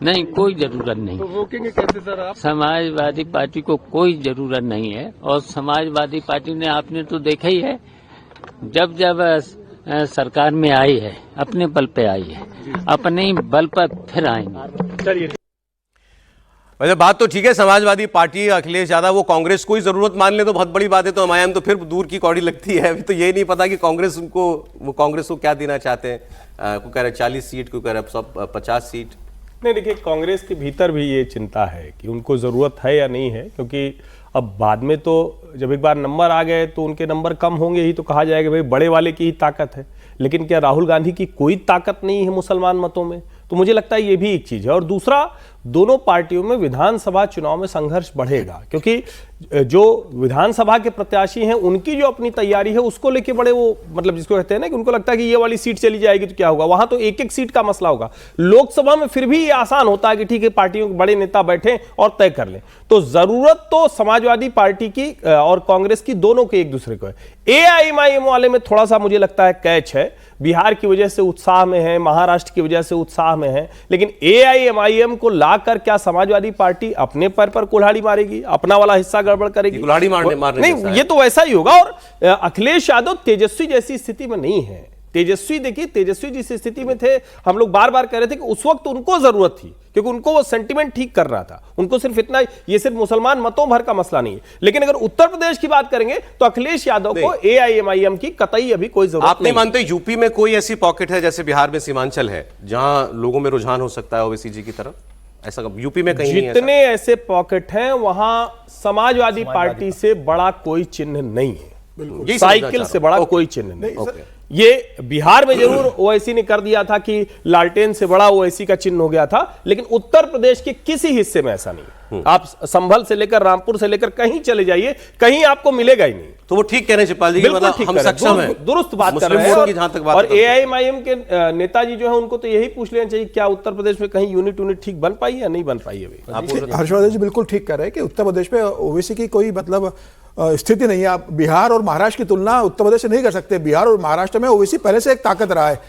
नहीं, कोई जरूरत नहीं। तो रोकेंगे कैसे सर आप? समाजवादी पार्टी को कोई जरूरत नहीं है, और समाजवादी पार्टी ने आपने तो देखा ही है, जब जब सरकार में आई है अपने बल पे आई है, अपने ही बल पर फिर आएंगे। चलिए, वैसे बात तो ठीक है, समाजवादी पार्टी अखिलेश यादव वो कांग्रेस को ही जरूरत मान ले तो बहुत बड़ी बात है, तो एमआईएम तो फिर दूर की कौड़ी लगती है। अभी तो ये नहीं पता कि कांग्रेस को क्या देना चाहते हैं। कोई कह रहे 40 सीट, कोई कह रहे 50 सीट। नहीं, देखिए कांग्रेस के भीतर भी ये चिंता है कि उनको जरूरत है या नहीं है, क्योंकि अब बाद में तो जब एक बार नंबर आ गए तो उनके नंबर कम होंगे ही, तो कहा जाएगा भाई बड़े वाले की ही ताकत है। लेकिन क्या राहुल गांधी की कोई ताकत नहीं है मुसलमान मतों में? तो मुझे लगता है ये भी एक चीज है। और दूसरा, दोनों पार्टियों में विधानसभा चुनाव में संघर्ष बढ़ेगा, क्योंकि जो विधानसभा के प्रत्याशी हैं उनकी जो अपनी तैयारी है उसको लेके बड़े वो, मतलब जिसको कहते हैं ना कि उनको लगता है कि ये वाली सीट चली जाएगी तो क्या होगा, वहां तो एक एक सीट का मसला होगा। लोकसभा में फिर भी ये आसान होता है कि ठीक है पार्टियों के बड़े नेता बैठे और तय कर लें। तो जरूरत तो समाजवादी पार्टी की और कांग्रेस की, दोनों के एक दूसरे को है। एआईएमआईएम वाले में थोड़ा सा मुझे लगता है कैच है, बिहार की वजह से उत्साह में है, महाराष्ट्र की वजह से उत्साह में है, लेकिन एआईएमआईएम को लाकर क्या समाजवादी पार्टी अपने पैर पर कुल्हाड़ी मारेगी, अपना वाला हिस्सा गड़बड़ करेगी? कुल्हाड़ी मारने नहीं, ये तो वैसा ही होगा। और अखिलेश यादव तेजस्वी जैसी स्थिति में नहीं है। तेजस्वी, देखिए तेजस्वी जिस स्थिति में थे, हम लोग बार बार कह रहे थे कि उस वक्त उनको जरूरत थी, क्योंकि उनको वो सेंटिमेंट ठीक कर रहा था। उनको सिर्फ इतना, ये सिर्फ मुसलमान मतों भर का मसला नहीं है। लेकिन अगर उत्तर प्रदेश की बात करेंगे तो अखिलेश यादव को एआईएमआईएम की कतई अभी कोई जरूरत नहीं। आप नहीं मानते यूपी में कोई ऐसी पॉकेट है जैसे बिहार में सीमांचल है जहां लोगों में रुझान हो सकता है ओवैसी जी की तरफ? ऐसा यूपी में कहीं जितने ऐसे पॉकेट हैं वहां समाजवादी पार्टी से बड़ा कोई चिन्ह नहीं है, साइकिल से बड़ा कोई चिन्ह नहीं। ये बिहार में जरूर ओवैसी ने कर दिया था कि लालटेन से बड़ा ओवैसी का चिन्ह हो गया था, लेकिन उत्तर प्रदेश के किसी हिस्से में ऐसा नहीं। आप संभल से लेकर रामपुर से लेकर कहीं चले जाइए, कहीं आपको मिलेगा ही नहीं। तो वो ठीक कह रहे हैं शिवपाल जी, मतलब हम सक्षम हैं, दुरुस्त बात कर रहे हैं। और एआईएमआईएम के नेताजी जो है उनको तो यही पूछ लेना चाहिए क्या उत्तर प्रदेश में कहीं यूनिट ठीक बन पाई या नहीं बन पाई अभी? हर्षवर्धन जी बिल्कुल ठीक कर रहे हैं कि उत्तर प्रदेश में ओवैसी की कोई मतलब स्थिति नहीं है। आप बिहार और महाराष्ट्र की तुलना उत्तर प्रदेश से नहीं कर सकते। बिहार और महाराष्ट्र में ओवैसी पहले से एक ताकत रहा है।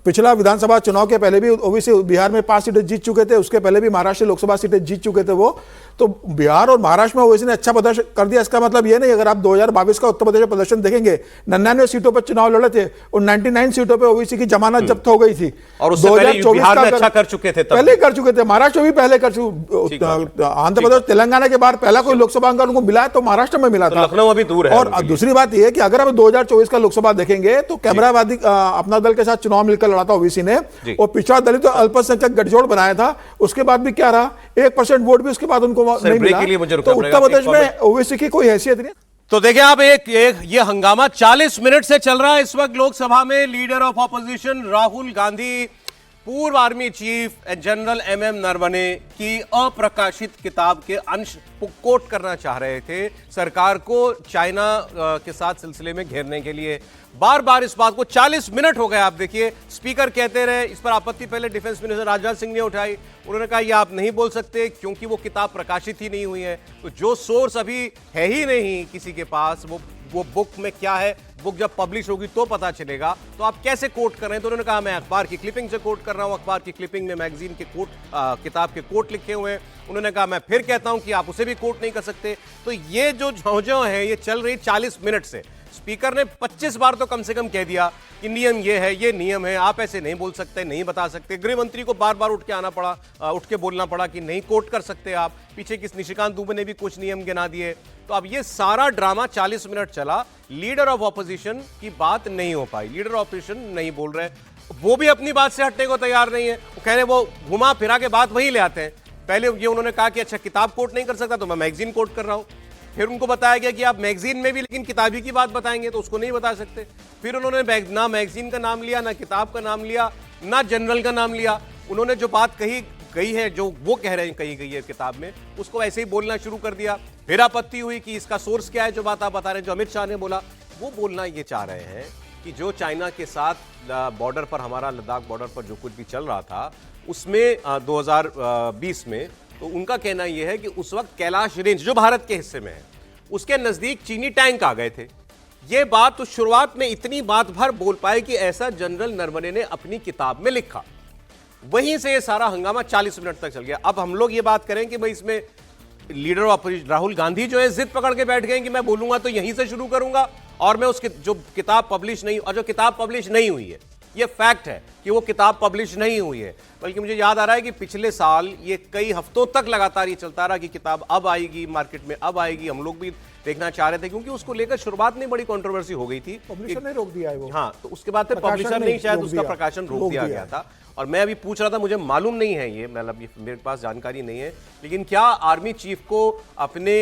पिछला विधानसभा चुनाव के पहले भी ओबीसी बिहार में 5 सीटें जीत चुके थे, उसके पहले भी महाराष्ट्र लोकसभा सीटें जीत चुके थे वो। तो बिहार और महाराष्ट्र में ओबीसी ने अच्छा प्रदर्शन कर दिया। इसका मतलब ये नहीं, अगर आप 2022 का उत्तर प्रदेश में प्रदर्शन देखेंगे, 99 सीटों पर चुनाव लड़े थे और 99 सीटों पर ओबीसी की जमानत जब्त हो गई थी। और उससे पहले बिहार में अच्छा कर चुके थे, पहले कर चुके थे, महाराष्ट्र भी पहले कर चुके। आंध्र प्रदेश तेलंगाना के बाद पहला कोई लोकसभा अंक उनको मिला है तो महाराष्ट्र में मिला था। लखनऊ अभी दूर है। और दूसरी बात यह है कि अगर हम 2024 का लोकसभा देखेंगे तो कैमरावादी अपना दल के साथ चुनाव मिलकर लड़ा था ओबीसी ने, और पिछड़ा दलित और अल्पसंख्यक गठजोड़ बनाया था। उसके बाद भी क्या रहा, 1% वोट भी उसके बाद उनको नहीं मिला। तो उत्तर प्रदेश में ओबीसी की कोई हैसियत नहीं। तो देखिए आप, एक ये हंगामा 40 मिनट से चल रहा है इस वक्त लोकसभा में। Leader of opposition Rahul Gandhi पूर्व army chief general MM Naravane की अप्रकाशित किताब के अंश को कोट करना चाह रहे थे सरकार को चाइना के साथ सिलसिले में घेरने के लिए। बार बार इस बात को 40 मिनट हो गए। आप देखिए स्पीकर कहते रहे, इस पर आपत्ति पहले डिफेंस मिनिस्टर राजनाथ सिंह ने उठाई। उन्होंने कहा ये आप नहीं बोल सकते क्योंकि वो किताब प्रकाशित ही नहीं हुई है। तो जो सोर्स अभी है ही नहीं किसी के पास, वो बुक में क्या है, बुक जब पब्लिश होगी तो पता चलेगा। तो आप कैसे कोट कर रहे हैं? तो उन्होंने कहा मैं अखबार की क्लिपिंग से कोट कर रहा हूं, अखबार की क्लिपिंग में मैगजीन के कोट, किताब के कोट लिखे हुए हैं। उन्होंने कहा मैं फिर कहता हूं कि आप उसे भी कोट नहीं कर सकते। तो ये जो झौंझौं है ये चल रही 40 मिनट से। स्पीकर ने 25 बार तो कम से कम कह दिया कि नियम ये है, ये नियम है, आप ऐसे नहीं बोल सकते, नहीं बता सकते। गृह मंत्री को बार बार उठ के बोलना पड़ा कि नहीं कोट कर सकते आप। पीछे किस निशिकांत दुबे ने भी कुछ नियम गिना दिए। तो अब ये सारा ड्रामा 40 मिनट चला। लीडर ऑफ ऑपोजिशन की बात नहीं हो पाई, लीडर ऑफ ऑपोजिशन नहीं बोल रहे, वो भी अपनी बात से हटने को तैयार नहीं है। वो कह रहे, वो घुमा फिरा के बात वही ले आते हैं। पहले ये उन्होंने कहा कि अच्छा किताब कोट नहीं कर सकता तो मैं मैगजीन कोट कर रहा हूं। फिर उनको बताया गया कि आप मैगजीन में भी लेकिन किताबी की बात बताएंगे तो उसको नहीं बता सकते। फिर उन्होंने ना मैगजीन का नाम लिया, ना किताब का नाम लिया, ना जनरल का नाम लिया। उन्होंने जो बात कही गई है, जो वो कह रहे हैं कही गई है किताब में, उसको ऐसे ही बोलना शुरू कर दिया। फिर आपत्ति हुई कि इसका सोर्स क्या है, जो बात आप बता रहे हैं, जो अमित शाह ने बोला। वो बोलना ये चाह रहे हैं कि जो चाइना के साथ बॉर्डर पर, हमारा लद्दाख बॉर्डर पर जो कुछ भी चल रहा था उसमें 2020 में, तो उनका कहना यह है कि उस वक्त कैलाश रेंज जो भारत के हिस्से में है उसके नजदीक चीनी टैंक आ गए थे। यह बात तो शुरुआत में इतनी बात भर बोल पाए कि ऐसा जनरल नरवणे ने अपनी किताब में लिखा। वहीं से ये सारा हंगामा 40 मिनट तक चल गया। अब हम लोग ये बात करें कि भाई इसमें लीडर ऑफ राहुल गांधी जो है जिद पकड़ के बैठ गए कि मैं बोलूंगा तो यहीं से शुरू करूंगा, और मैं उसकी जो किताब पब्लिश नहीं, और जो किताब पब्लिश नहीं हुई है, ये फैक्ट है कि वो किताब पब्लिश नहीं हुई है। बल्कि मुझे याद आ रहा है कि पिछले साल ये कई हफ्तों तक लगातार ये चलता रहा कि किताब अब आएगी मार्केट में, अब आएगी। हम लोग भी देखना चाह रहे थे क्योंकि उसको लेकर शुरुआत में बड़ी कंट्रोवर्सी हो गई थी। पब्लिशर ने रोक दिया है वो। हाँ, तो उसके बाद पब्लिशर नहीं, शायद उसका प्रकाशन रोक दिया गया था। और मैं अभी पूछ रहा था, मुझे मालूम नहीं है ये, मतलब मेरे पास जानकारी नहीं है, लेकिन क्या आर्मी चीफ को अपने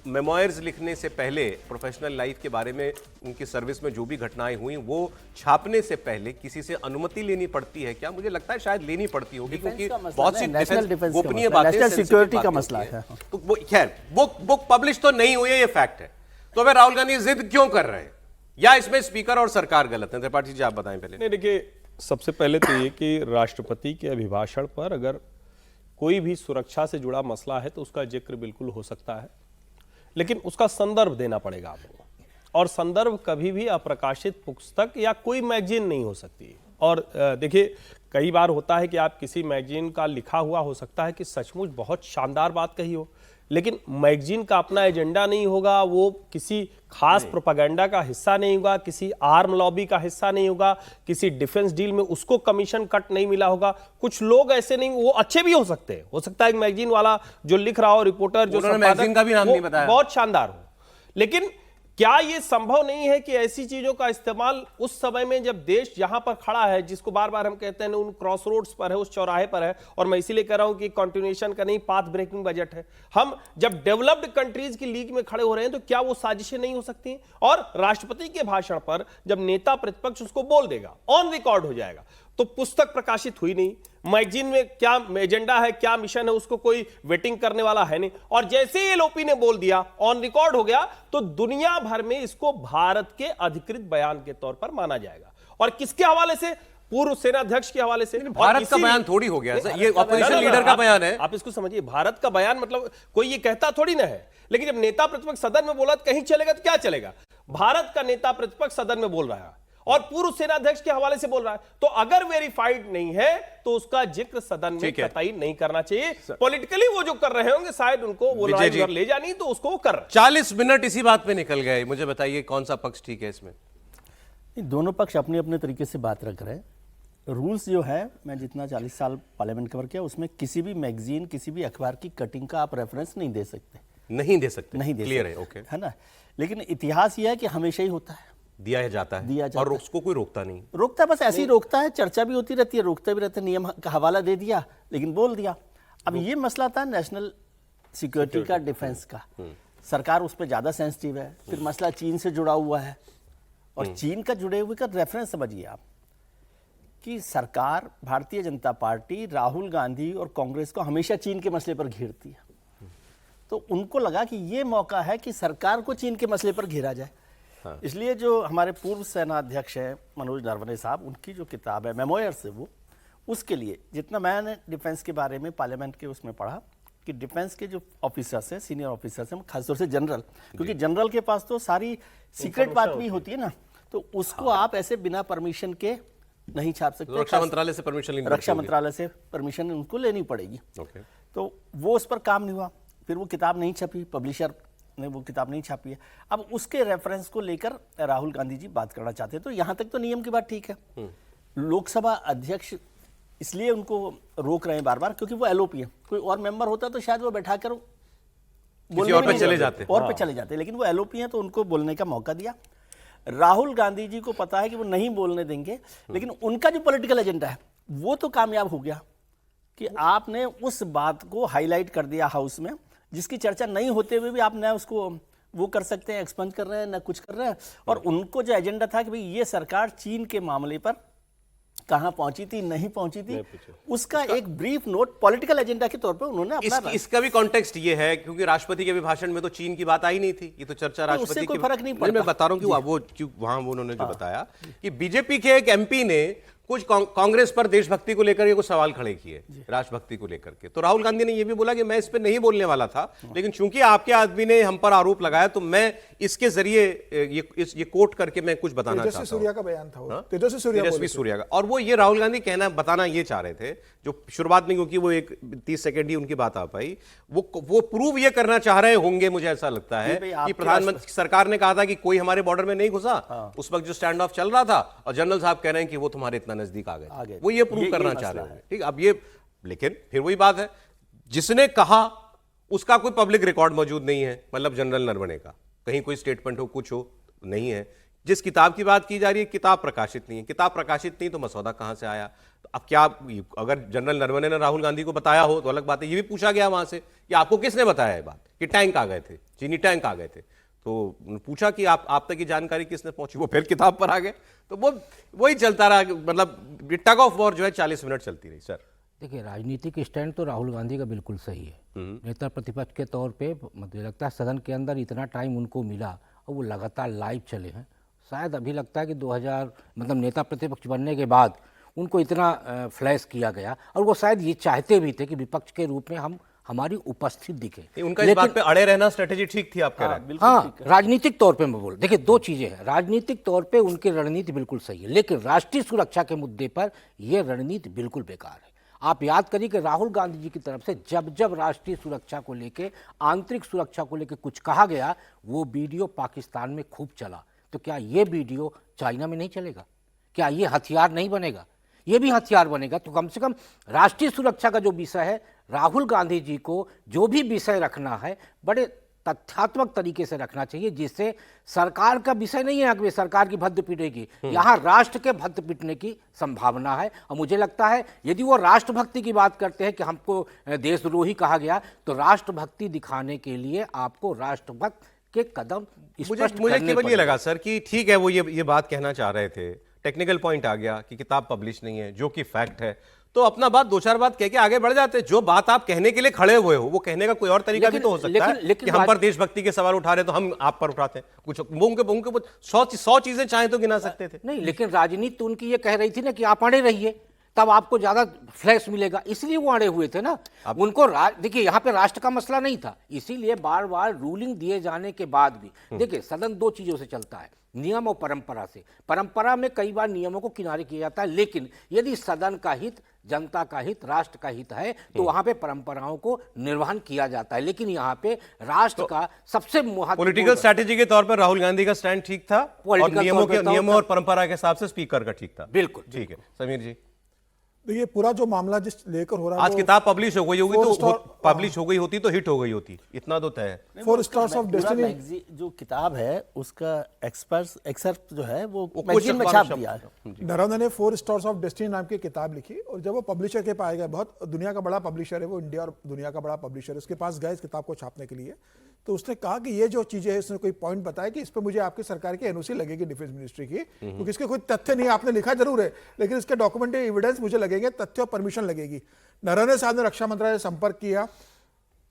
मेमोयर्स लिखने से पहले, प्रोफेशनल लाइफ के बारे में, उनकी सर्विस में जो भी घटनाएं हुई वो छापने से पहले किसी से अनुमति लेनी पड़ती है क्या? मुझे लगता है शायद लेनी पड़ती होगी क्योंकि बहुत सी गोपनीय बातें, सिक्योरिटी का मसला है। तो खैर बुक पब्लिश तो नहीं हुई है, ये फैक्ट है। तो फिर राहुल गांधी जिद क्यों कर रहे हैं, या इसमें स्पीकर और सरकार गलत है? त्रिपाठी जी आप बताएं पहले। नहीं, देखिए सबसे पहले तो ये कि राष्ट्रपति के अभिभाषण पर अगर कोई भी सुरक्षा से जुड़ा मसला है तो उसका जिक्र बिल्कुल हो सकता है, लेकिन उसका संदर्भ देना पड़ेगा आपको। और संदर्भ कभी भी अप्रकाशित पुस्तक या कोई मैगजीन नहीं हो सकती। और देखिए कई बार होता है कि आप किसी मैगजीन का लिखा हुआ हो सकता है कि सचमुच बहुत शानदार बात कही हो, लेकिन मैगजीन का अपना एजेंडा नहीं होगा, वो किसी खास प्रोपेगेंडा का हिस्सा नहीं होगा, किसी आर्म लॉबी का हिस्सा नहीं होगा, किसी डिफेंस डील में उसको कमीशन कट नहीं मिला होगा। कुछ लोग ऐसे नहीं, वो अच्छे भी हो सकते हैं, हो सकता है एक मैगजीन वाला जो लिख रहा हो, रिपोर्टर जो मैगजीन का भी नाम नहीं बताया, बहुत शानदार हो, लेकिन क्या यह संभव नहीं है कि ऐसी चीजों का इस्तेमाल उस समय में जब देश यहां पर खड़ा है, जिसको बार बार हम कहते हैं उन क्रॉस रोड्स पर है, उस चौराहे पर है, और मैं इसीलिए कह रहा हूं कि कंटिन्यूएशन का नहीं, पाथ ब्रेकिंग बजट है। हम जब डेवलप्ड कंट्रीज की लीग में खड़े हो रहे हैं तो क्या वो साजिशें नहीं हो सकती? और राष्ट्रपति के भाषण पर जब नेता प्रतिपक्ष उसको बोल देगा, ऑन रिकॉर्ड हो जाएगा, तो पुस्तक प्रकाशित हुई नहीं, मैगजीन में क्या एजेंडा है, क्या मिशन है, उसको कोई वेटिंग करने वाला है नहीं, और जैसे ही एलओपी ने बोल दिया, ऑन रिकॉर्ड हो गया, तो दुनिया भर में इसको भारत के अधिकृत बयान के तौर पर माना जाएगा। और किसके हवाले से? पूर्व सेनाध्यक्ष के हवाले से। भारत का बयान थोड़ी हो गया, ये ऑपोजिशन लीडर का बयान है। आप इसको समझिए, भारत का बयान मतलब कोई ये कहता थोड़ी ना है, लेकिन जब नेता प्रतिपक्ष सदन में बोला तो कहीं चलेगा तो क्या चलेगा? भारत का नेता प्रतिपक्ष सदन में बोल रहा है और पूर्व सेनाध्यक्ष के हवाले से बोल रहा है। तो अगर वेरीफाइड नहीं है तो उसका जिक्र सदन में कतई नहीं करना चाहिए। पॉलिटिकली वो जो कर रहे होंगे शायद उनको वो लड़ाई अगर ले जानी तो उसको वो कर रहे। 40 मिनट इसी बात पे निकल गए। मुझे बताइए कौन सा पक्ष ठीक है इसमें? दोनों पक्ष अपने अपने तरीके से बात रख रहे हैं। रूल्स जो है, मैं जितना 40 साल पार्लियामेंट कवर किया उसमें किसी भी मैगजीन, किसी भी अखबार की कटिंग का आप रेफरेंस नहीं दे सकते। नहीं दे सकते, नहीं दे क्लियर सकते, है, ओके, है ना। लेकिन इतिहास ये है कि हमेशा ही होता है, दिया जाता है और उसको कोई रोकता नहीं। रोकता बस ऐसे ही रोकता है, चर्चा भी होती रहती है, रोकता भी रहता है, नियम का हवाला दे दिया लेकिन बोल दिया। अब ये मसला था नेशनल सिक्योरिटी का, डिफेंस का, सरकार उस पर ज्यादा सेंसिटिव है। फिर मसला चीन से जुड़ा हुआ है और चीन का जुड़े हुए का रेफरेंस समझिए आप कि सरकार, भारतीय जनता पार्टी, राहुल गांधी और कांग्रेस को हमेशा चीन के मसले पर घेरती है। तो उनको लगा कि ये मौका है कि सरकार को चीन के मसले पर घेरा जाए। हाँ। इसलिए जो हमारे पूर्व सेनाध्यक्ष हैं मनोज नरवणे साहब, उनकी जो किताब है मेमोयर्स है, वो उसके लिए जितना मैंने डिफेंस के बारे में पार्लियामेंट के उसमें पढ़ा कि डिफेंस के जो ऑफिसर्स हैं, सीनियर ऑफिसर्स हैं, खासतौर से जनरल, क्योंकि जनरल के पास तो सारी सीक्रेट बात भी होती है ना, तो उसको आप ऐसे बिना परमिशन के नहीं छाप सकते। रक्षा मंत्रालय से परमिशन लेनी, रक्षा मंत्रालय से परमिशन उनको लेनी पड़ेगी। तो वो उस पर काम नहीं हुआ, फिर वो किताब नहीं छपी, पब्लिशर ने वो किताब नहीं छापी है। अब उसके रेफरेंस को लेकर राहुल गांधी जी बात करना चाहते हैं। तो यहां तक तो नियम की बात ठीक है। लोकसभा अध्यक्ष इसलिए उनको रोक रहे हैं बार बार क्योंकि वो एलओपी है। कोई और मेंबर होता तो शायद वो बैठाकर और पे चले जाते, और पे चले जाते, लेकिन वो एलओपी है तो उनको बोलने का मौका दिया। राहुल गांधी जी को पता है कि वो नहीं बोलने देंगे, लेकिन उनका जो पॉलिटिकल एजेंडा है वो तो कामयाब हो गया कि आपने उस बात को हाईलाइट कर दिया हाउस में, जिसकी चर्चा नहीं होते हुए भी आप न उसको वो कर सकते हैं, एक्सपंज कर रहे हैं, न कुछ कर रहे हैं। और उनको जो एजेंडा था कि भाई ये सरकार चीन के मामले पर कहां पहुंची थी, नहीं पहुंची थी, उसका एक ब्रीफ नोट पॉलिटिकल एजेंडा के तौर पे उन्होंने अपना इसका भी कॉन्टेक्स्ट ये है क्योंकि राष्ट्रपति के अभिभाषण में तो चीन की बात आई नहीं थी। ये तो चर्चा राष्ट्रपति कोई फर्क नहीं पड़ता। मैं बता रहा हूं कि वो क्यों वहां उन्होंने जो बताया कि बीजेपी के एक एमपी ने कुछ कांग्रेस पर देशभक्ति को लेकर ये कुछ सवाल खड़े किए, राष्ट्रभक्ति को लेकर के। तो राहुल गांधी ने ये भी बोला कि मैं इस पे नहीं बोलने वाला था, लेकिन चूंकि आपके आदमी ने हम पर आरोप लगाया तो मैं इसके जरिए ये कोट करके मैं कुछ बताना चाहता हूं। सूर्या का बयान था, तेजस्वी सूर्या का। और वो ये राहुल गांधी बताना ये चाह रहे थे, जो शुरुआत में क्योंकि वो एक 30 सेकंड ही उनकी बात आ पाई, वो प्रूव ये करना चाह रहे होंगे, मुझे ऐसा लगता है कि प्रधानमंत्री सरकार ने कहा था कि कोई हमारे बॉर्डर में नहीं घुसा, उस वक्त जो स्टैंड ऑफ चल रहा था, और जनरल साहब कह रहे हैं कि वो तुम्हारे इतना नजदीक आ गए, वो ये प्रूव करना चाह रहे हैं। ठीक, अब ये, लेकिन फिर वही बात है, जिसने कहा उसका कोई पब्लिक रिकॉर्ड मौजूद नहीं है, मतलब जनरल नरवणे का कहीं कोई स्टेटमेंट हो, कुछ हो, नहीं है। जिस किताब की बात की जा रही है, किताब प्रकाशित नहीं है। किताब प्रकाशित नहीं तो मसौदा कहां से आया? तो अब क्या, अगर जनरल नरवणे ने राहुल गांधी को बताया हो तो अलग बात है। ये भी पूछा गया वहां से कि आपको किसने बताया ये बात कि टैंक आ गए थे, चीनी टैंक आ गए थे, तो पूछा कि आप तक की जानकारी किसने पहुंची, वो फिर किताब पर आ गए। तो वो वही चलता रहा, मतलब टग ऑफ वॉर जो है 40 मिनट चलती रही। सर देखिए, राजनीतिक स्टैंड तो राहुल गांधी का बिल्कुल सही है। नेता प्रतिपक्ष के तौर पे मुझे लगता है सदन के अंदर इतना टाइम उनको मिला और वो लगातार लाइव चले हैं। शायद अभी लगता है कि 2000 मतलब नेता प्रतिपक्ष बनने के बाद उनको इतना फ्लैश किया गया, और वो शायद ये चाहते भी थे कि विपक्ष के रूप में हमारी उपस्थित दिखे। उनका इस बात पे अड़े रहना स्ट्रेटेजी ठीक थी, आप कह रहे हैं? हाँ, राजनीतिक तौर पे मैं बोल, देखिए दो चीजें हैं। राजनीतिक तौर पे उनकी रणनीति बिल्कुल सही है, लेकिन राष्ट्रीय सुरक्षा के मुद्दे पर यह रणनीति बिल्कुल बेकार है। आप याद करिए कि राहुल गांधी जी की तरफ से जब जब राष्ट्रीय सुरक्षा को लेके, आंतरिक सुरक्षा को लेके कुछ कहा गया, वो वीडियो पाकिस्तान में खूब चला। तो क्या ये वीडियो चाइना में नहीं चलेगा? क्या ये हथियार नहीं बनेगा? ये भी हथियार बनेगा। तो कम से कम राष्ट्रीय सुरक्षा का जो विषय है, राहुल गांधी जी को जो भी विषय रखना है बड़े तथ्यात्मक तरीके से रखना चाहिए, जिससे सरकार का विषय नहीं है कि सरकार की भद्द पीटेगी, यहाँ राष्ट्र के भद्द पीटने की संभावना है। और मुझे लगता है यदि वो राष्ट्रभक्ति की बात करते हैं कि हमको देशद्रोही कहा गया, तो राष्ट्रभक्ति दिखाने के लिए आपको राष्ट्रभक्त के कदम मुझे केवल ये लगा सर कि ठीक है, वो ये बात कहना चाह रहे थे, टेक्निकल पॉइंट आ गया कि किताब पब्लिश नहीं है, जो कि फैक्ट है, तो अपना बात दो चार बात कह के आगे बढ़ जाते। जो बात आप कहने के लिए खड़े हुए हो, वो कहने का कोई और तरीका भी तो हो सकता है कि हम पर देशभक्ति के सवाल उठा रहे तो हम आप पर उठाते हैं कुछ, मुंह के 100 चीजें चाहे तो गिना सकते थे। नहीं, लेकिन राजनीति तो उनकी ये कह रही थी ना कि आप अड़े रहिए, तब आपको ज्यादा फ्लैश मिलेगा, इसलिए वो अड़े हुए थे ना। उनको देखिए यहाँ पे राष्ट्र का मसला नहीं था, इसीलिए बार बार रूलिंग दिए जाने के बाद भी देखिए सदन दो चीजों से चलता है, नियम और परंपरा से। परंपरा में कई बार नियमों को किनारे किया जाता है, लेकिन यदि सदन का हित, जनता का हित, राष्ट्र का हित है तो वहां पे परंपराओं को निर्वहन किया जाता है। लेकिन यहाँ पे राष्ट्र का सबसे पॉलिटिकल स्ट्रैटेजी के तौर पर राहुल गांधी का स्टैंड ठीक था और नियमों और परंपरा के हिसाब से स्पीकर का ठीक था। बिल्कुल ठीक है। समीर जी, देखिए पूरा जो मामला जिस लेकर हो रहा है, आज किताब पब्लिश हो गई होगी तो पब्लिश हो गई होती तो हिट हो गई होती, इतना तो तय है। 4 स्टार्स ऑफ डेस्टिनी जो किताब है उसका एक्सर्प्ट जो है वो मैगजीन में छाप दिया है। नरेंद्र ने 4 स्टार्स ऑफ डेस्टिनी नाम की किताब लिखी और जब वो पब्लिशर के पास गए, बहुत दुनिया का बड़ा पब्लिशर है वो, इंडिया और दुनिया का बड़ा पब्लिशर है, उसके पास गए इस किताब को छापने के लिए, तो उसने कहा कि ये जो चीजें हैं, उसने कोई पॉइंट बताया कि इस पे मुझे आपकी सरकार की एनओसी लगेगी, डिफेंस मिनिस्ट्री की, क्योंकि इसके कोई तथ्य नहीं, आपने लिखा जरूर है लेकिन इसके डॉक्यूमेंट्री एविडेंस मुझे लगेंगे, तथ्य और परमिशन लगेगी। नरवणे साहब ने रक्षा मंत्रालय से संपर्क किया,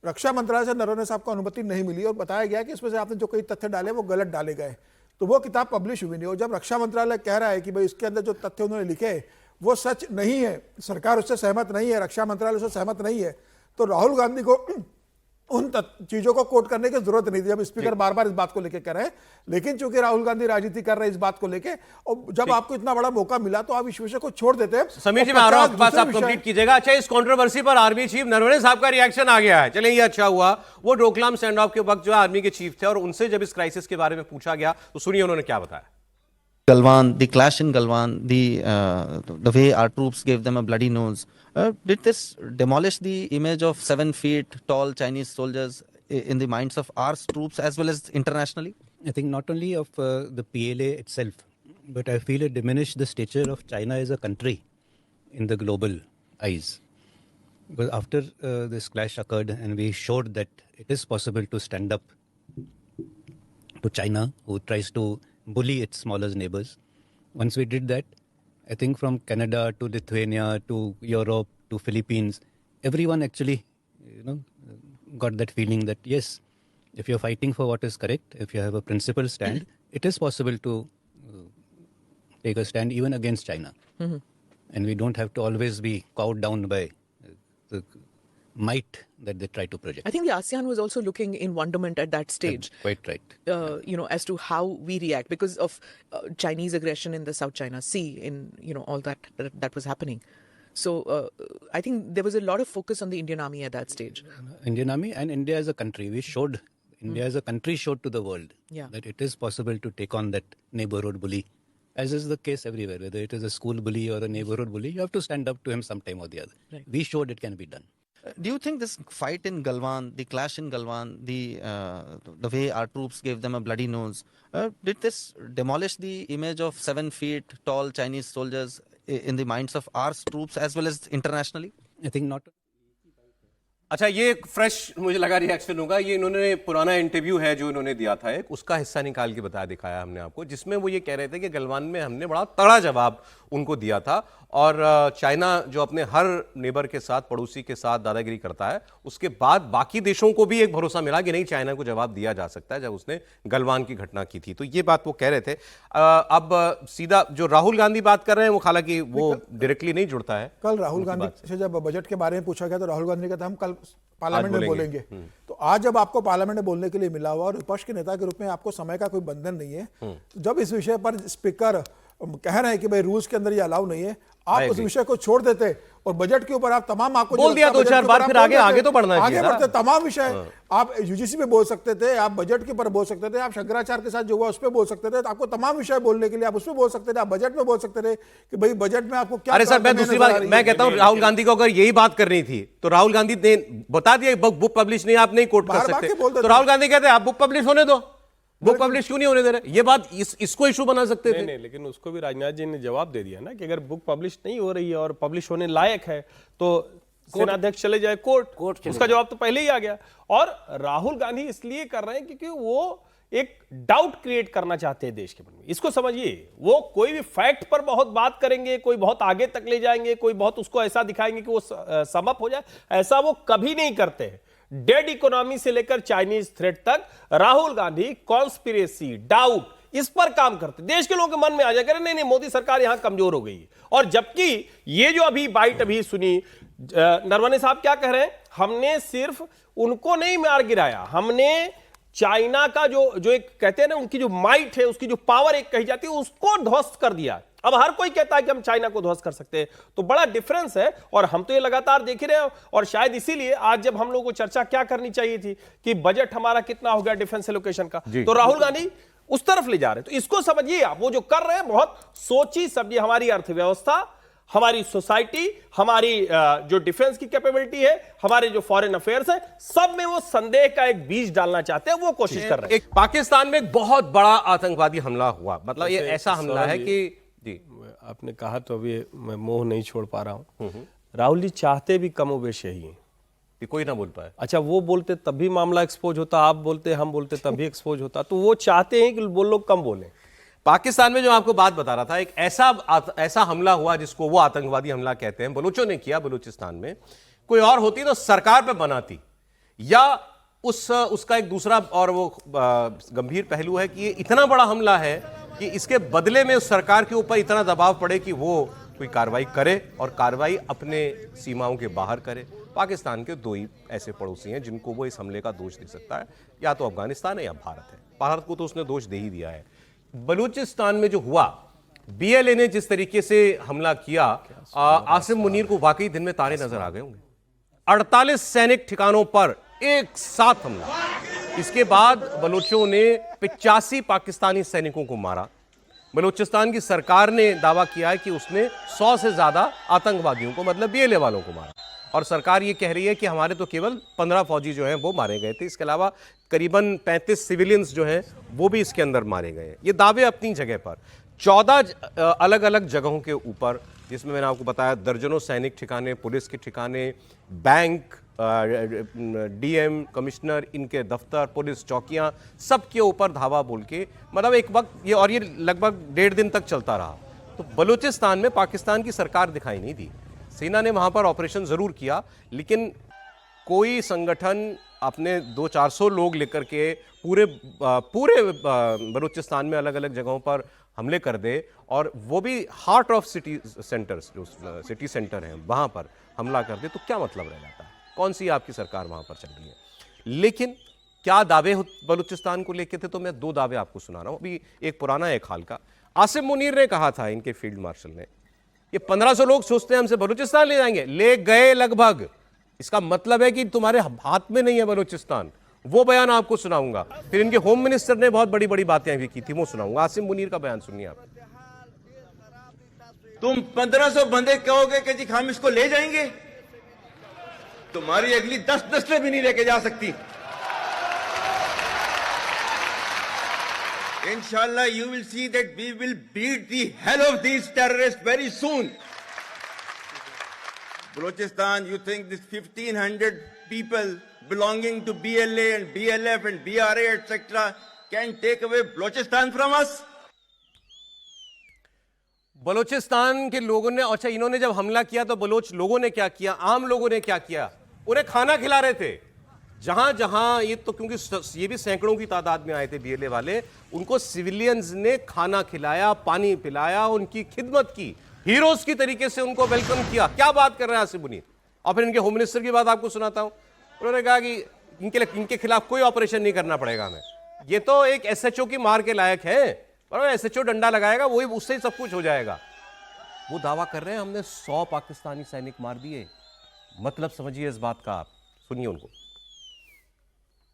रक्षा मंत्रालय से नरवणे साहब को अनुमति नहीं मिली और बताया गया कि इसमें से आपने जो कई तथ्य डाले वो गलत डाले गए, तो वो किताब पब्लिश हुई नहीं। और जब रक्षा मंत्रालय कह रहा है कि भाई इसके अंदर जो तथ्य उन्होंने लिखे वो सच नहीं है, सरकार उससे सहमत नहीं है, रक्षा मंत्रालय उससे सहमत नहीं है, तो राहुल गांधी को उन चीजों को कोट करने की जरूरत नहीं थी। जब स्पीकर बार बार इस बात को लेकर कह रहे हैं, लेकिन चूंकि राहुल गांधी राजनीति कर रहे हैं इस बात को लेकर, और जब आपको इतना बड़ा मौका मिला तो आप इस विषय को छोड़ देते हैं। समीर जी, मैं आ रहा हूं, बात आप कंप्लीट कीजिएगा। अच्छा, इस कंट्रोवर्सी पर आर्मी चीफ नरवणे साहब का रिएक्शन आ गया है, चलिए ये अच्छा हुआ। वो डोकलाम स्टैंड ऑफ के वक्त जो है आर्मी के चीफ थे और उनसे जब इस क्राइसिस के बारे में पूछा गया तो सुनिए उन्होंने क्या बताया। Galwan, the clash in Galwan, the way our troops gave them a bloody nose, did this demolish the image of 7 feet tall Chinese soldiers in the minds of our troops as well as internationally? I think not only of the PLA itself, but I feel it diminished the stature of China as a country in the global eyes. Because after this clash occurred and we showed that it is possible to stand up to China, who tries to bully its smaller neighbors. Once we did that, I think from Canada to Lithuania to Europe to Philippines, everyone actually, got that feeling that yes, if you're fighting for what is correct, if you have a principled stand, it is possible to take a stand even against China. And we don't have to always be cowed down by the might that they try to project. I think the ASEAN was also looking in wonderment at that stage. Quite right. As to how we react because of Chinese aggression in the South China Sea, in all that was happening. So I think there was a lot of focus on the Indian Army at that stage. Indian Army and India as a country, India as a country showed to the world that it is possible to take on that neighborhood bully. As is the case everywhere, whether it is a school bully or a neighborhood bully, you have to stand up to him sometime or the other. Right. We showed it can be done. Do you think this fight in Galwan, the clash in Galwan, the way our troops gave them a bloody nose, did this demolish the image of 7 feet tall Chinese soldiers in the minds of our troops as well as internationally? I think not. अच्छा, ये fresh मुझे लगा reaction होगा। ये इन्होंने पुराना interview है जो इन्होंने दिया था, एक उसका हिस्सा निकाल के बताया, दिखाया हमने आपको, जिसमें वो ये कह रहे थे कि गलवान में हमने बड़ा तगड़ा जवाब उनको दिया था और चाइना जो अपने हर नेबर के साथ, पड़ोसी के साथ दादागिरी करता है, उसके बाद बाकी देशों को भी एक भरोसा मिला कि नहीं, चाइना को जवाब दिया जा सकता है, जब उसने गलवान की घटना की थी। तो ये बात वो कह रहे थे। अब सीधा जो राहुल गांधी बात कर रहे हैं वो हालांकि वो डायरेक्टली नहीं जुड़ता है। कल राहुल गांधी से जब बजट के बारे में पूछा गया तो राहुल गांधी ने कहा था हम कल पार्लियामेंट में बोलेंगे। तो आज जब आपको पार्लियामेंट में बोलने के लिए मिला हुआ और विपक्ष के नेता के रूप में आपको समय का कोई बंधन नहीं है, तो जब इस विषय पर स्पीकर कह रहे हैं कि भाई रूल्स के अंदर ये अलाउ नहीं है, आप उस विषय को छोड़ देते और बजट के ऊपर आप तमाम आपको बोल दिया 2-4 बार, फिर आगे तो बढ़ना चाहिए। आगे बढ़ते तमाम विषय आप यूजीसी पे बोल सकते थे, आप बजट के ऊपर बोल सकते थे, आप शंकराचार्य के साथ जो हुआ उस पर बोल सकते थे, तो आपको तमाम विषय बोलने के लिए आप उस पर बोल सकते थे, आप बजट में बोल सकते थे कि भाई बजट में आपको क्या। अरे सर, मैं दूसरी बात मैं कहता हूं, राहुल गांधी को अगर यही बात करनी थी तो राहुल गांधी ने बता दिया बुक पब्लिश नहीं, आप नहीं कोट कर सकते, तो राहुल गांधी कहते हैं आप बुक पब्लिश होने दो, बुक पब्लिश क्यों नहीं होने दे रहे? ये बात इसको इशू बना सकते थे। नहीं, लेकिन उसको भी राजनाथ जी ने जवाब दे दिया ना कि अगर बुक पब्लिश नहीं हो रही है और पब्लिश होने लायक है तो सेनाध्यक्ष चले जाए कोर्ट। उसका जवाब तो पहले ही आ गया। और राहुल गांधी इसलिए कर रहे हैं क्योंकि वो एक डाउट क्रिएट करना चाहते हैं देश के मन में। इसको समझिए, वो कोई भी फैक्ट पर बहुत बात करेंगे, कोई बहुत आगे तक ले जाएंगे, कोई बहुत उसको ऐसा दिखाएंगे कि वो समअप हो जाए, ऐसा वो कभी नहीं करते हैं। डेड इकोनॉमी से लेकर चाइनीज थ्रेट तक राहुल गांधी कॉन्स्पिरेसी, डाउट, इस पर काम करते, देश के लोगों के मन में आ जाएगा नहीं नहीं मोदी सरकार यहां कमजोर हो गई है। और जबकि ये जो अभी बाइट अभी सुनी, नरवणे साहब क्या कह रहे हैं, हमने सिर्फ उनको नहीं मार गिराया, हमने चाइना का जो एक कहते हैं ना उनकी जो माइट है, उसकी जो पावर एक कही जाती है, उसको ध्वस्त कर दिया। अब हर कोई कहता है कि हम चाइना को ध्वस्त कर सकते हैं, तो बड़ा डिफरेंस है। और हम तो ये लगातार देख ही रहे हैं, और शायद इसीलिए आज जब हम लोगों को चर्चा क्या करनी चाहिए थी कि बजट हमारा कितना हो गया डिफेंस एलोकेशन का, तो राहुल गांधी उस तरफ ले जा रहे हैं। तो इसको समझिए आप, वो जो कर रहे हैं बहुत सोची समझी, हमारी अर्थव्यवस्था, हमारी सोसाइटी, हमारी जो डिफेंस की कैपेबिलिटी है, हमारे जो फॉरेन अफेयर्स है, सब में वो संदेह का एक बीज डालना चाहते हैं, वो कोशिश कर रहे हैं। एक पाकिस्तान में एक बहुत बड़ा आतंकवादी हमला हुआ, मतलब ये ऐसा हमला है कि जी आपने कहा तो अभी मैं मोह नहीं छोड़ पा रहा हूं, राहुल जी चाहते भी कमोबेश यही है कि कोई ना बोल पाए। अच्छा, वो बोलते तब भी मामला एक्सपोज होता, आप बोलते हम बोलते तब भी एक्सपोज होता, तो वो चाहते हैं कि वो लोग कम बोलें। पाकिस्तान में जो आपको बात बता रहा था, एक ऐसा हमला हुआ जिसको वो आतंकवादी हमला कहते हैं, बलूचों ने किया बलूचिस्तान में। कोई और होती तो सरकार पे बनाती, या उसका एक दूसरा और वो गंभीर पहलू है कि ये इतना बड़ा हमला है कि इसके बदले में उस सरकार के ऊपर इतना दबाव पड़े कि वो कोई कार्रवाई करे, और कार्रवाई अपने सीमाओं के बाहर करे। पाकिस्तान के दो ही ऐसे पड़ोसी हैं जिनको वो इस हमले का दोष दे सकता है, या तो अफगानिस्तान है या भारत है। भारत को तो उसने दोष दे ही दिया है। बलूचिस्तान में जो हुआ, बीएलए ने जिस तरीके से हमला किया, आसिम मुनीर को वाकई दिन में तारे नजर आ गए होंगे। 48 सैनिक ठिकानों पर एक साथ हमला। इसके बाद बलोचों ने 85 पाकिस्तानी सैनिकों को मारा। बलूचिस्तान की सरकार ने दावा किया है कि उसने 100 से ज्यादा आतंकवादियों को, मतलब बीएलए वालों को मारा, और सरकार ये कह रही है कि हमारे तो केवल 15 फौजी जो हैं वो मारे गए थे, इसके अलावा करीबन 35 सिविलियंस जो हैं वो भी इसके अंदर मारे गए हैं। ये दावे अपनी जगह पर। 14 अलग अलग जगहों के ऊपर, जिसमें मैंने आपको बताया दर्जनों सैनिक ठिकाने, पुलिस के ठिकाने, बैंक, डीएम, कमिश्नर, इनके दफ्तर, पुलिस चौकियां, सब के ऊपर धावा बोल के, मतलब एक वक्त ये लगभग 1.5 दिन तक चलता रहा। तो बलूचिस्तान में पाकिस्तान की सरकार दिखाई नहीं दी। सेना ने वहां पर ऑपरेशन जरूर किया, लेकिन कोई संगठन अपने 200-400 लोग लेकर के पूरे बलूचिस्तान में अलग अलग जगहों पर हमले कर दे, और वो भी हार्ट ऑफ सिटी सेंटर्स, जो सिटी सेंटर हैं वहां पर हमला कर दे, तो क्या मतलब रह जाता है? कौन सी आपकी सरकार वहां पर चल रही है? लेकिन क्या दावे बलूचिस्तान को लेके थे, तो मैं 2 दावे आपको सुना रहा हूं। अभी एक पुराना एक हाल का। आसिम मुनीर ने कहा था, इनके फील्ड मार्शल ने, ये 1500 लोग सोचते हैं हमसे बलूचिस्तान ले जाएंगे, ले गए लगभग। इसका मतलब है कि तुम्हारे हाथ में नहीं है बलूचिस्तान। वो बयान आपको सुनाऊंगा। फिर इनके होम मिनिस्टर ने बहुत बड़ी बड़ी बातें भी की थी, वो सुनाऊंगा। आसिम मुनीर का बयान सुनिए आप। तुम 1500 बंदे कहोगे कि जी हम इसको ले जाएंगे, तुम्हारी अगली 10 नस्लें भी नहीं लेके जा सकती। Inshallah, you will see that we will beat the hell of these terrorists very soon. Balochistan, you think this 1500 people belonging to BLA and BLF and BRA, etc., can take away Balochistan from us? Balochistan के लोगों ने, अच्छा इन्होंने जब हमला किया तो Bloch लोगों ने क्या किया, आम लोगों ने क्या किया? उन्हें खाना खिला रहे थे। जहां जहां ये तो, क्योंकि ये भी सैकड़ों की तादाद में आए थे बीएलए वाले, उनको सिविलियंस ने खाना खिलाया, पानी पिलाया, उनकी खिदमत की, हीरोज की तरीके से उनको वेलकम किया। क्या बात कर रहे हैं आसिम मुनीर? और फिर इनके होम मिनिस्टर की बात आपको सुनाता हूं। उन्होंने कहा कि इनके खिलाफ कोई ऑपरेशन नहीं करना पड़ेगा हमें, ये तो एक एसएचओ की मार के लायक है, और एसएचओ डंडा लगाएगा, वही उससे ही सब कुछ हो जाएगा। वो दावा कर रहे हैं हमने 100 पाकिस्तानी सैनिक मार दिए। मतलब समझिए इस बात का आप, सुनिए उनको।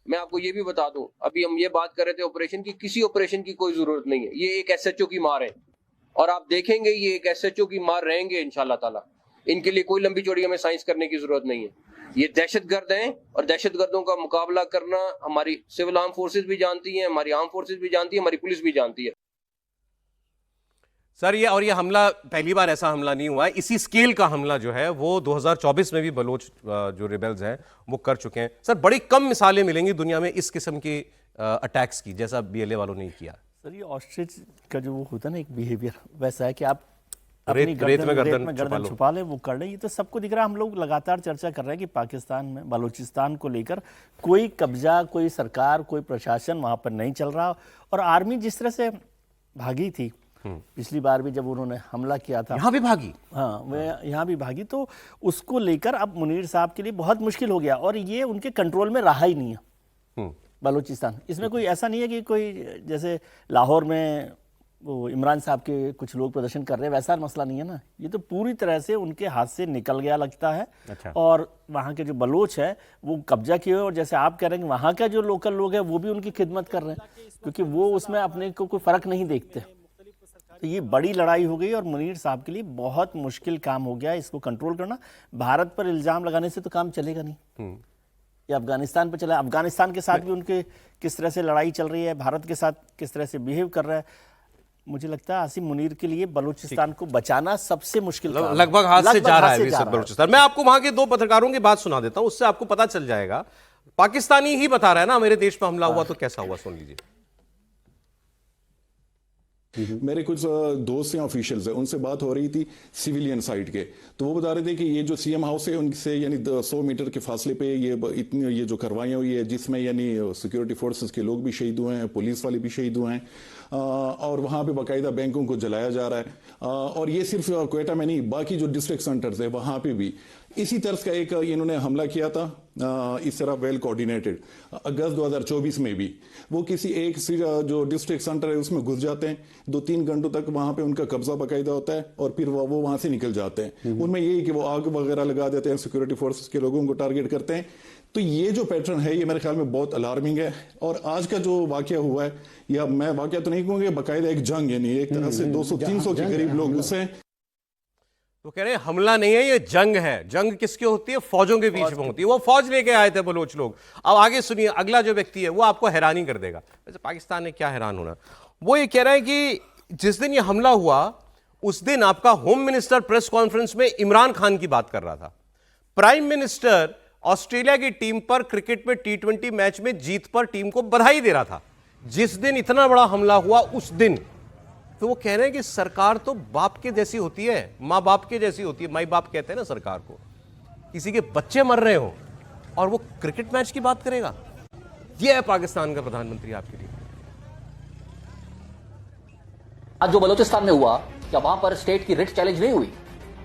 मैं आपको ये भी बता दूं, अभी हम ये बात कर रहे थे ऑपरेशन की, किसी ऑपरेशन की कोई जरूरत नहीं है। ये एक एसएचओ की मार है, और आप देखेंगे ये एक एसएचओ की मार रहेंगे इंशाल्लाह ताला। इनके लिए कोई लंबी चौड़ी हमें साइंस करने की जरूरत नहीं है। ये दहशतगर्द हैं, और दहशतगर्दों का मुकाबला करना हमारी सिविल आर्म फोर्सेज भी जानती हैं, हमारी आर्म फोर्सेज भी जानती है, हमारी पुलिस भी जानती है। सर ये हमला पहली बार ऐसा हमला नहीं हुआ है। इसी स्केल का हमला जो है वो 2024 में भी बलोच जो रिबेल्स हैं वो कर चुके हैं। सर बड़ी कम मिसालें मिलेंगी दुनिया में इस किस्म के अटैक्स की, जैसा बीएलए वालों ने किया। सर ये ऑस्ट्रिच का जो वो होता है ना एक बिहेवियर, वैसा है कि आप अपनी रेत में गर्दन छुपा ले, वो कर ले। ये तो सबको दिख रहा है। हम लोग लगातार चर्चा कर रहे हैं कि पाकिस्तान में बलूचिस्तान को लेकर कोई कब्जा, कोई सरकार, कोई प्रशासन वहाँ पर नहीं चल रहा। और आर्मी जिस तरह से भागी थी पिछली बार भी जब उन्होंने हमला किया था, यहाँ भी भागी, हाँ वह यहाँ भी भागी, तो उसको लेकर अब मुनीर साहब के लिए बहुत मुश्किल हो गया। और ये उनके कंट्रोल में रहा ही नहीं है बलूचिस्तान। इसमें कोई ऐसा नहीं है कि कोई जैसे लाहौर में वो इमरान साहब के कुछ लोग प्रदर्शन कर रहे हैं, वैसा मसला नहीं है ना। ये तो पूरी तरह से उनके हाथ से निकल गया लगता है। अच्छा। और वहाँ के जो बलोच है वो कब्जा किए, और जैसे आप कह रहे हैं वहाँ का जो लोकल लोग हैं वो भी उनकी खिदमत कर रहे हैं, क्योंकि वो उसमें अपने को कोई फर्क नहीं देखते। तो ये बड़ी लड़ाई हो गई और मुनीर साहब के लिए बहुत मुश्किल काम हो गया इसको कंट्रोल करना। भारत पर इल्जाम लगाने से तो काम चलेगा नहीं। ये अफगानिस्तान पर चला, अफगानिस्तान के साथ भी उनके किस तरह से लड़ाई चल रही है, भारत के साथ किस तरह से बिहेव कर रहा है। मुझे लगता है आसिम मुनीर के लिए बलूचिस्तान को बचाना सबसे मुश्किल काम है। लगभग हाथ से जा रहा है बलूचिस्तान। मैं आपको वहां के 2 पत्रकारों की बात सुना देता हूं, उससे आपको पता चल जाएगा। पाकिस्तानी ही बता रहा है ना मेरे देश पर हमला हुआ, तो कैसा हुआ सुन लीजिए। मेरे कुछ दोस्त हैं ऑफिशियल्स हैं, उनसे बात हो रही थी सिविलियन साइड के, तो वो बता रहे थे कि ये जो सीएम हाउस है उनसे यानी 100 मीटर के फासले पे ये जो कार्रवाइयाँ हुई है, जिसमें यानी सिक्योरिटी फोर्सेस के लोग भी शहीद हुए हैं, पुलिस वाले भी शहीद हुए हैं, और वहाँ पे बाकायदा बैंकों को जलाया जा रहा है। और ये सिर्फ क्वेटा में नहीं, बाकी जो डिस्ट्रिक्ट सेंटर्स है वहाँ पे भी इसी तरह का एक इन्होंने हमला किया था, इस तरह वेल कोऑर्डिनेटेड। अगस्त 2024 में भी वो किसी एक जो डिस्ट्रिक्ट सेंटर है उसमें घुस जाते हैं, 2-3 घंटों तक वहां पे उनका कब्जा बाकायदा होता है, और फिर वो वहां से निकल जाते हैं। उनमें यही कि वो आग वगैरह लगा देते हैं, सिक्योरिटी फोर्सेस के लोगों को टारगेट करते हैं। तो ये जो पैटर्न है ये मेरे ख्याल में बहुत अलार्मिंग है। और आज का जो वाकया हुआ है, या मैं वाकया तो नहीं कहूंगा, बाकायदा एक जंग, यानी एक तरह से 200-300 के करीब लोग घुसे। तो कह रहे हैं हमला नहीं है, ये जंग है। जंग किसकी होती है? फौजों के बीच में होती है। वो फौज लेके आए थे बलोच लोग। अब आगे सुनिए, अगला जो व्यक्ति है वो आपको हैरानी कर देगा। वैसे पाकिस्तान ने क्या हैरान होना, वो ये कह रहा है कि जिस दिन ये हमला हुआ उस दिन आपका होम मिनिस्टर प्रेस कॉन्फ्रेंस में इमरान खान की बात कर रहा था। प्राइम मिनिस्टर ऑस्ट्रेलिया की टीम पर क्रिकेट में T20 मैच में जीत पर टीम को बधाई दे रहा था। जिस दिन इतना बड़ा हमला हुआ उस दिन तो वो कह रहे हैं कि सरकार तो बाप के जैसी होती है, माँ बाप के जैसी होती है। माई बाप कहते हैं ना सरकार को। किसी के बच्चे मर रहे हो और वो क्रिकेट मैच की बात करेगा। ये है पाकिस्तान का प्रधानमंत्री आपके लिए। आज जो बलूचिस्तान में हुआ, क्या वहां पर स्टेट की रिट चैलेंज नहीं हुई?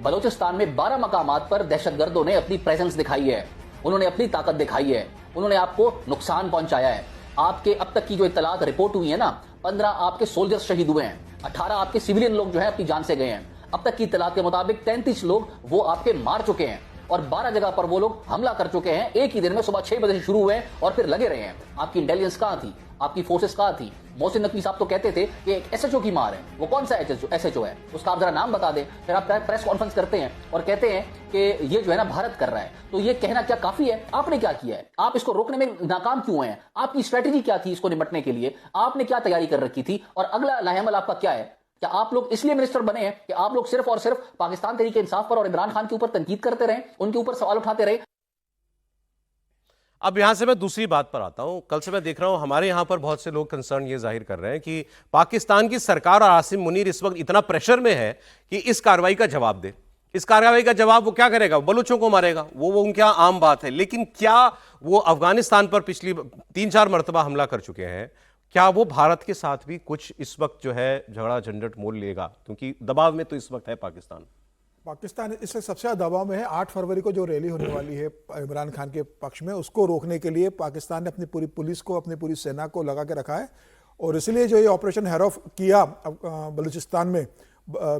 बलूचिस्तान में 12 मकामात पर दहशतगर्दों ने अपनी प्रेजेंस दिखाई है, उन्होंने अपनी ताकत दिखाई है, उन्होंने आपको नुकसान पहुंचाया है। आपके अब तक की जो इत्तलात रिपोर्ट हुई है ना, 15 आपके सोल्जर्स शहीद हुए हैं, 18 आपके सिविलियन लोग जो है अपनी जान से गए हैं। अब तक की इत्तलात के मुताबिक 33 लोग वो आपके मार चुके हैं, और 12 जगह पर वो लोग हमला कर चुके हैं। एक ही दिन में सुबह 6 बजे से शुरू हुए और फिर लगे रहे हैं। आपकी इंटेलिजेंस कहां थी? आपकी फोर्सेस कहां थी? मोहसिन नकवी साहब तो कहते थे कि एक एसएचओ की मार है। वो कौन सा एसएचओ है? उसका आप जरा नाम बता दें। फिर आप प्रेस कॉन्फ्रेंस करते हैं और कहते हैं कि ये जो है ना भारत कर रहा है। तो ये कहना क्या काफी है? आपने क्या किया है? आप इसको रोकने में नाकाम क्यों हैं? आपकी स्ट्रेटेजी क्या थी इसको निपटने के लिए? आपने क्या तैयारी कर रखी थी? और अगला लाहेमल आपका क्या है? क्या आप लोग इसलिए मिनिस्टर बने हैं कि आप लोग सिर्फ और सिर्फ पाकिस्तान तहरीक इंसाफ पर और इमरान खान के ऊपर तनकीद करते रहे, उनके ऊपर सवाल उठाते रहे? अब यहां से मैं दूसरी बात पर आता हूं। कल से मैं देख रहा हूं हमारे यहां पर बहुत से लोग कंसर्न ये जाहिर कर रहे हैं कि पाकिस्तान की सरकार और आसिम मुनीर इस वक्त इतना प्रेशर में है कि इस कार्रवाई का जवाब दे। इस कार्रवाई का जवाब वो क्या करेगा? बलूचों को मारेगा। वो उनके यहां आम बात है। लेकिन क्या वो अफगानिस्तान पर पिछली 3-4 मरतबा हमला कर चुके हैं, क्या वो भारत के साथ भी कुछ इस वक्त जो है झगड़ा झंझट मोल लेगा? क्योंकि दबाव में तो इस वक्त है पाकिस्तान। पाकिस्तान इससे सबसे ज़्यादा दबाव में है। 8 फरवरी को जो रैली होने वाली है इमरान खान के पक्ष में, उसको रोकने के लिए पाकिस्तान ने अपनी पूरी पुलिस को, अपनी पूरी सेना को लगा के रखा है। और इसलिए जो ये ऑपरेशन हैरफ किया बलूचिस्तान में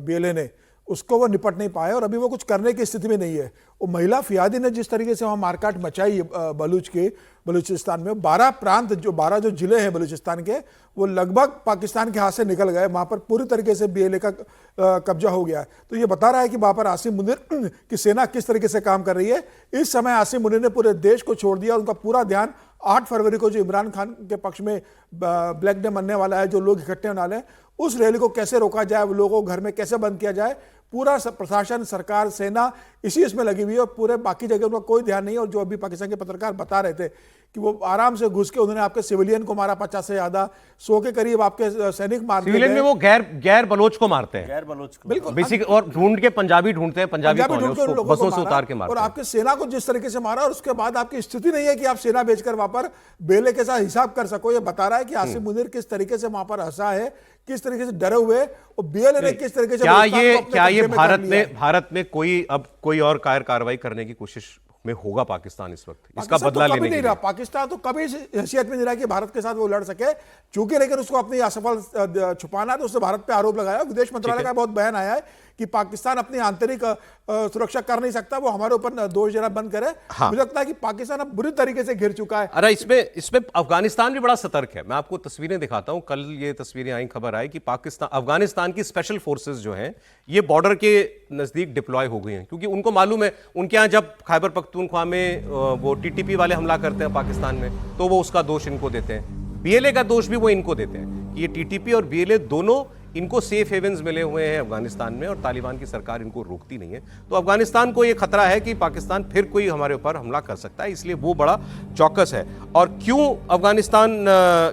BLA ने, उसको वो निपट नहीं पाए और अभी वो कुछ करने की स्थिति में नहीं है। वो महिला फियादी ने जिस तरीके से वहाँ मारकाट मचाई बलूचिस्तान में, 12 प्रांत जो 12 जो जिले हैं बलूचिस्तान के, वो लगभग पाकिस्तान के हाथ से निकल गए। वहाँ पर पूरी तरीके से BLA का कब्जा हो गया है। तो ये बता रहा है कि वहाँ पर आसिम मुनीर की सेना किस तरीके से काम कर रही है। इस समय आसिम मुनीर ने पूरे देश को छोड़ दिया। उनका पूरा ध्यान 8 फरवरी को जो इमरान खान के पक्ष में ब्लैक डे मनने वाला है, जो लोग इकट्ठे होने वाले हैं, उस रैली को कैसे रोका जाए, वो लोगों को घर में कैसे बंद किया जाए, पूरा प्रशासन, सरकार, सेना इसी इसमें लगी हुई है और पूरे बाकी जगह उनका कोई ध्यान नहीं है। और जो अभी पाकिस्तान के पत्रकार बता रहे थे कि वो आराम से घुस के उन्होंने आपके सिविलियन को मारा, 50 से ज्यादा, 100 के करीब आपके सैनिक मार दिए। सिविलियन में वो गैर बलोच को मारते हैं, गैर बलोच को बिल्कुल बेसिक, और ढूंढ के पंजाबी ढूंढते हैं, पंजाबी कौन है उसको बसों से उतार के मारते और हैं। आपकी सेना को जिस तरीके से मारा, और उसके बाद आपकी स्थिति नहीं है कि आप सेना बेचकर वहां पर बेले के साथ हिसाब कर सको। ये बता रहा है कि आसिम मुनीर किस तरीके से वहां पर हंसा है, किस तरीके से डरे हुए, और बीएलए ने किस तरीके से क्या ये भारत में कोई अब कोई और कार्रवाई करने की कोशिश में होगा पाकिस्तान इस वक्त, इसका बदला लेने के लिए? पाकिस्तान तो कभी इस हैसियत में नहीं रहा कि भारत के साथ वो लड़ सके, चूंकि लेकिन उसको अपनी असफल छुपाना है, तो उसने भारत पे आरोप लगाया। विदेश मंत्रालय का बहुत बयान आया है कि पाकिस्तान अपनी आंतरिक सुरक्षा कर नहीं सकता, वो हमारे ऊपर दोष देना बंद करे। हाँ। मुझे लगता है कि पाकिस्तान अब बुरी तरीके से घिर चुका है। अरे इसमें अफगानिस्तान भी बड़ा सतर्क है। मैं आपको तस्वीरें दिखाता हूं, कल ये तस्वीरें आई, खबर आई कि अफगानिस्तान की स्पेशल फोर्सेस जो हैं ये बॉर्डर के नजदीक डिप्लॉय हो गई हैं, क्योंकि उनको मालूम है उनके यहाँ जब खैबर पख्तूनख्वा में वो टीटीपी वाले हमला करते हैं पाकिस्तान में, तो वो उसका दोष इनको देते हैं, बीएलए का दोष भी वो इनको देते हैं कि ये टीटीपी और बीएलए दोनों इनको सेफ हेवन्स मिले हुए हैं अफगानिस्तान में, और तालिबान की सरकार इनको रोकती नहीं है। तो अफगानिस्तान को ये खतरा है कि पाकिस्तान फिर कोई हमारे ऊपर हमला कर सकता है, इसलिए वो बड़ा चौकस है। और क्यों अफगानिस्तान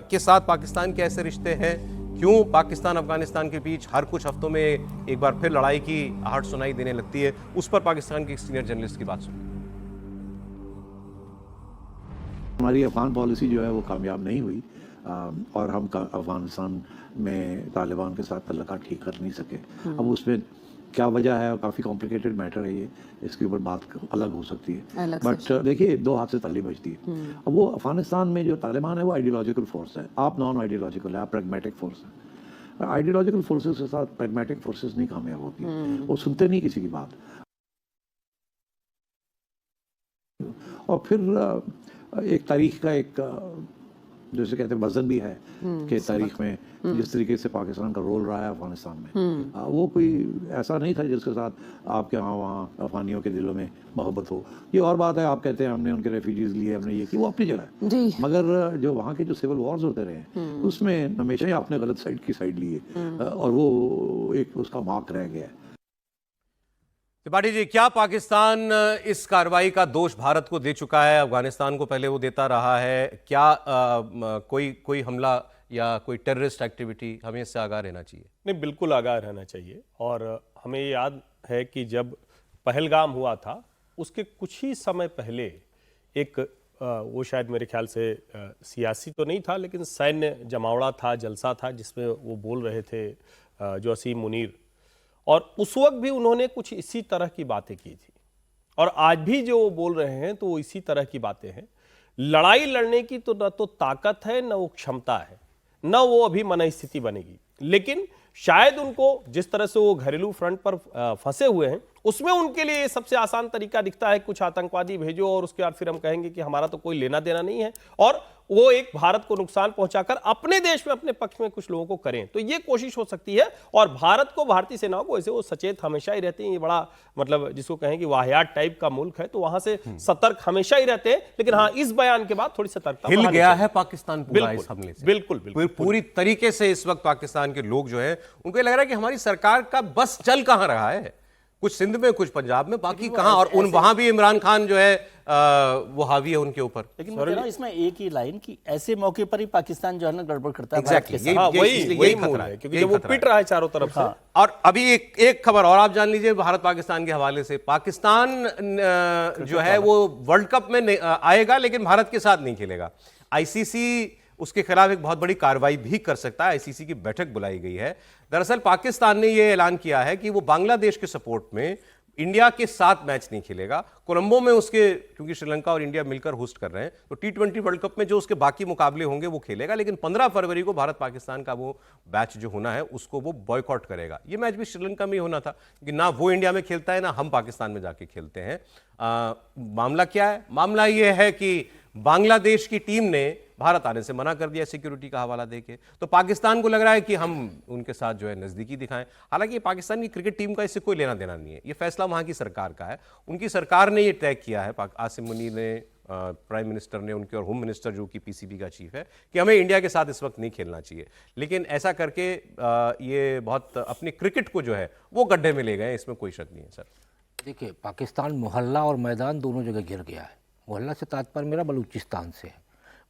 के साथ पाकिस्तान के ऐसे रिश्ते हैं, क्यों पाकिस्तान अफगानिस्तान के बीच हर कुछ हफ्तों में एक बार फिर लड़ाई की आहट सुनाई देने लगती है, उस पर पाकिस्तान के सीनियर जर्नलिस्ट की बात सुनिए। हमारी अफगान पॉलिसी जो है वो कामयाब नहीं हुई, और हम अफगानिस्तान में तालिबान के साथ तल्लुकात ठीक कर नहीं सके। अब उसमें क्या वजह है, काफ़ी कॉम्प्लिकेटेड मैटर है ये, इसके ऊपर बात अलग हो सकती है, बट देखिए दो हाथ से ताली बजती है। अब वो अफगानिस्तान में जो तालिबान है वो आइडियोलॉजिकल फोर्स है, आप नॉन आइडियोलॉजिकल है, आप प्रैग्मेटिक फोर्स है। आइडियोलॉजिकल फोर्सेस के साथ प्रैग्मेटिक फोर्सेस नहीं कामयाब होती, वो सुनते नहीं किसी की बात। और फिर एक तारीख का एक जैसे कहते हैं वजन भी है कि तारीख में जिस तरीके से पाकिस्तान का रोल रहा है अफगानिस्तान में, वो कोई ऐसा नहीं था जिसके साथ आपके वहाँ अफगानियों के दिलों में मोहब्बत हो। ये और बात है, आप कहते हैं हमने उनके रेफ्यूजीज लिए, हमने ये की, वो अपनी जगह है, मगर जो वहाँ के जो सिविल वॉर्स होते रहे उसमें हमेशा ही आपने गलत साइड की साइड ली है, और वो एक उसका मार्क रह गया है। त्रिपाठी जी, क्या पाकिस्तान इस कार्रवाई का दोष भारत को दे चुका है? अफगानिस्तान को पहले वो देता रहा है, क्या कोई हमला या कोई टेररिस्ट एक्टिविटी हमें इससे आगाह रहना चाहिए? नहीं, बिल्कुल आगाह रहना चाहिए। और हमें याद है कि जब पहलगाम हुआ था उसके कुछ ही समय पहले एक वो शायद मेरे ख्याल से सियासी तो नहीं था, लेकिन सैन्य जमावड़ा था, जलसा था, जिसमें वो बोल रहे थे जो आसिम मुनीर, और उस वक्त भी उन्होंने कुछ इसी तरह की बातें की थी, और आज भी जो वो बोल रहे हैं तो वो इसी तरह की बातें हैं। लड़ाई लड़ने की तो न तो ताकत है, न वो क्षमता है, न वो अभी मनस्थिति बनेगी, लेकिन शायद उनको जिस तरह से वो घरेलू फ्रंट पर फंसे हुए हैं उसमें उनके लिए सबसे आसान तरीका दिखता है, कुछ आतंकवादी भेजो और उसके बाद फिर हम कहेंगे कि हमारा तो कोई लेना देना नहीं है, और वो एक भारत को नुकसान पहुंचाकर अपने देश में अपने पक्ष में कुछ लोगों को करें। तो ये कोशिश हो सकती है, और भारत को, भारतीय सेनाओं को ऐसे वो सचेत हमेशा ही रहते हैं। ये बड़ा मतलब जिसको कहें कि वाहियात टाइप का मुल्क है, तो वहां से सतर्क हमेशा ही रहते हैं। लेकिन हाँ, इस बयान के बाद थोड़ी सतर्कता हिल गया है पाकिस्तान पूरा इस हमले से। बिल्कुल पूरी तरीके से इस वक्त पाकिस्तान के लोग जो है उनको लग रहा है कि हमारी सरकार का बस चल कहां रहा है, कुछ सिंध में, कुछ पंजाब में, बाकी कहां, और उन वहां भी इमरान खान जो है वो हावी है उनके ऊपर। लेकिन इसमें एक ही लाइन कि ऐसे मौके पर ही पाकिस्तान जो है ना गड़बड़ करता है। यही खतरा है, क्योंकि वो पिट रहा है चारों तरफ से। और अभी एक खबर और आप जान लीजिए भारत पाकिस्तान के हवाले से। पाकिस्तान जो है वो वर्ल्ड कप में आएगा, लेकिन भारत के साथ नहीं खेलेगा। आईसीसी उसके खिलाफ एक बहुत बड़ी कार्रवाई भी कर सकता है, आईसीसी की बैठक बुलाई गई है। दरअसल पाकिस्तान ने यह ऐलान किया है कि वो बांग्लादेश के सपोर्ट में इंडिया के साथ मैच नहीं खेलेगा। कोलंबो में उसके, क्योंकि श्रीलंका और इंडिया मिलकर होस्ट कर रहे हैं, तो T20 वर्ल्ड कप में जो उसके बाकी मुकाबले होंगे वो खेलेगा, लेकिन 15 फरवरी को भारत पाकिस्तान का वो मैच जो होना है उसको वो बॉयकॉट करेगा। ये मैच भी श्रीलंका में ही होना था, कि ना वो इंडिया में खेलता है, ना हम पाकिस्तान में जाके खेलते हैं। मामला क्या है? मामला ये है कि बांग्लादेश की टीम ने भारत आने से मना कर दिया सिक्योरिटी का हवाला देके, तो पाकिस्तान को लग रहा है कि हम उनके साथ जो है नजदीकी दिखाएं। हालांकि पाकिस्तान की क्रिकेट टीम का इससे कोई लेना देना नहीं है, ये फैसला वहां की सरकार का है। उनकी सरकार ने ये तय किया है, आसिम मुनीर ने, प्राइम मिनिस्टर ने, उनके और होम मिनिस्टर जो कि पीसीबी का चीफ है, कि हमें इंडिया के साथ इस वक्त नहीं खेलना चाहिए। लेकिन ऐसा करके ये बहुत अपनी क्रिकेट को जो है वो गड्ढे में ले गए, इसमें कोई शक नहीं है सर। देखिए, पाकिस्तान मोहल्ला और मैदान दोनों जगह घिर गया है। मोहल्ला से तात्पर्य मेरा बलूचिस्तान से है।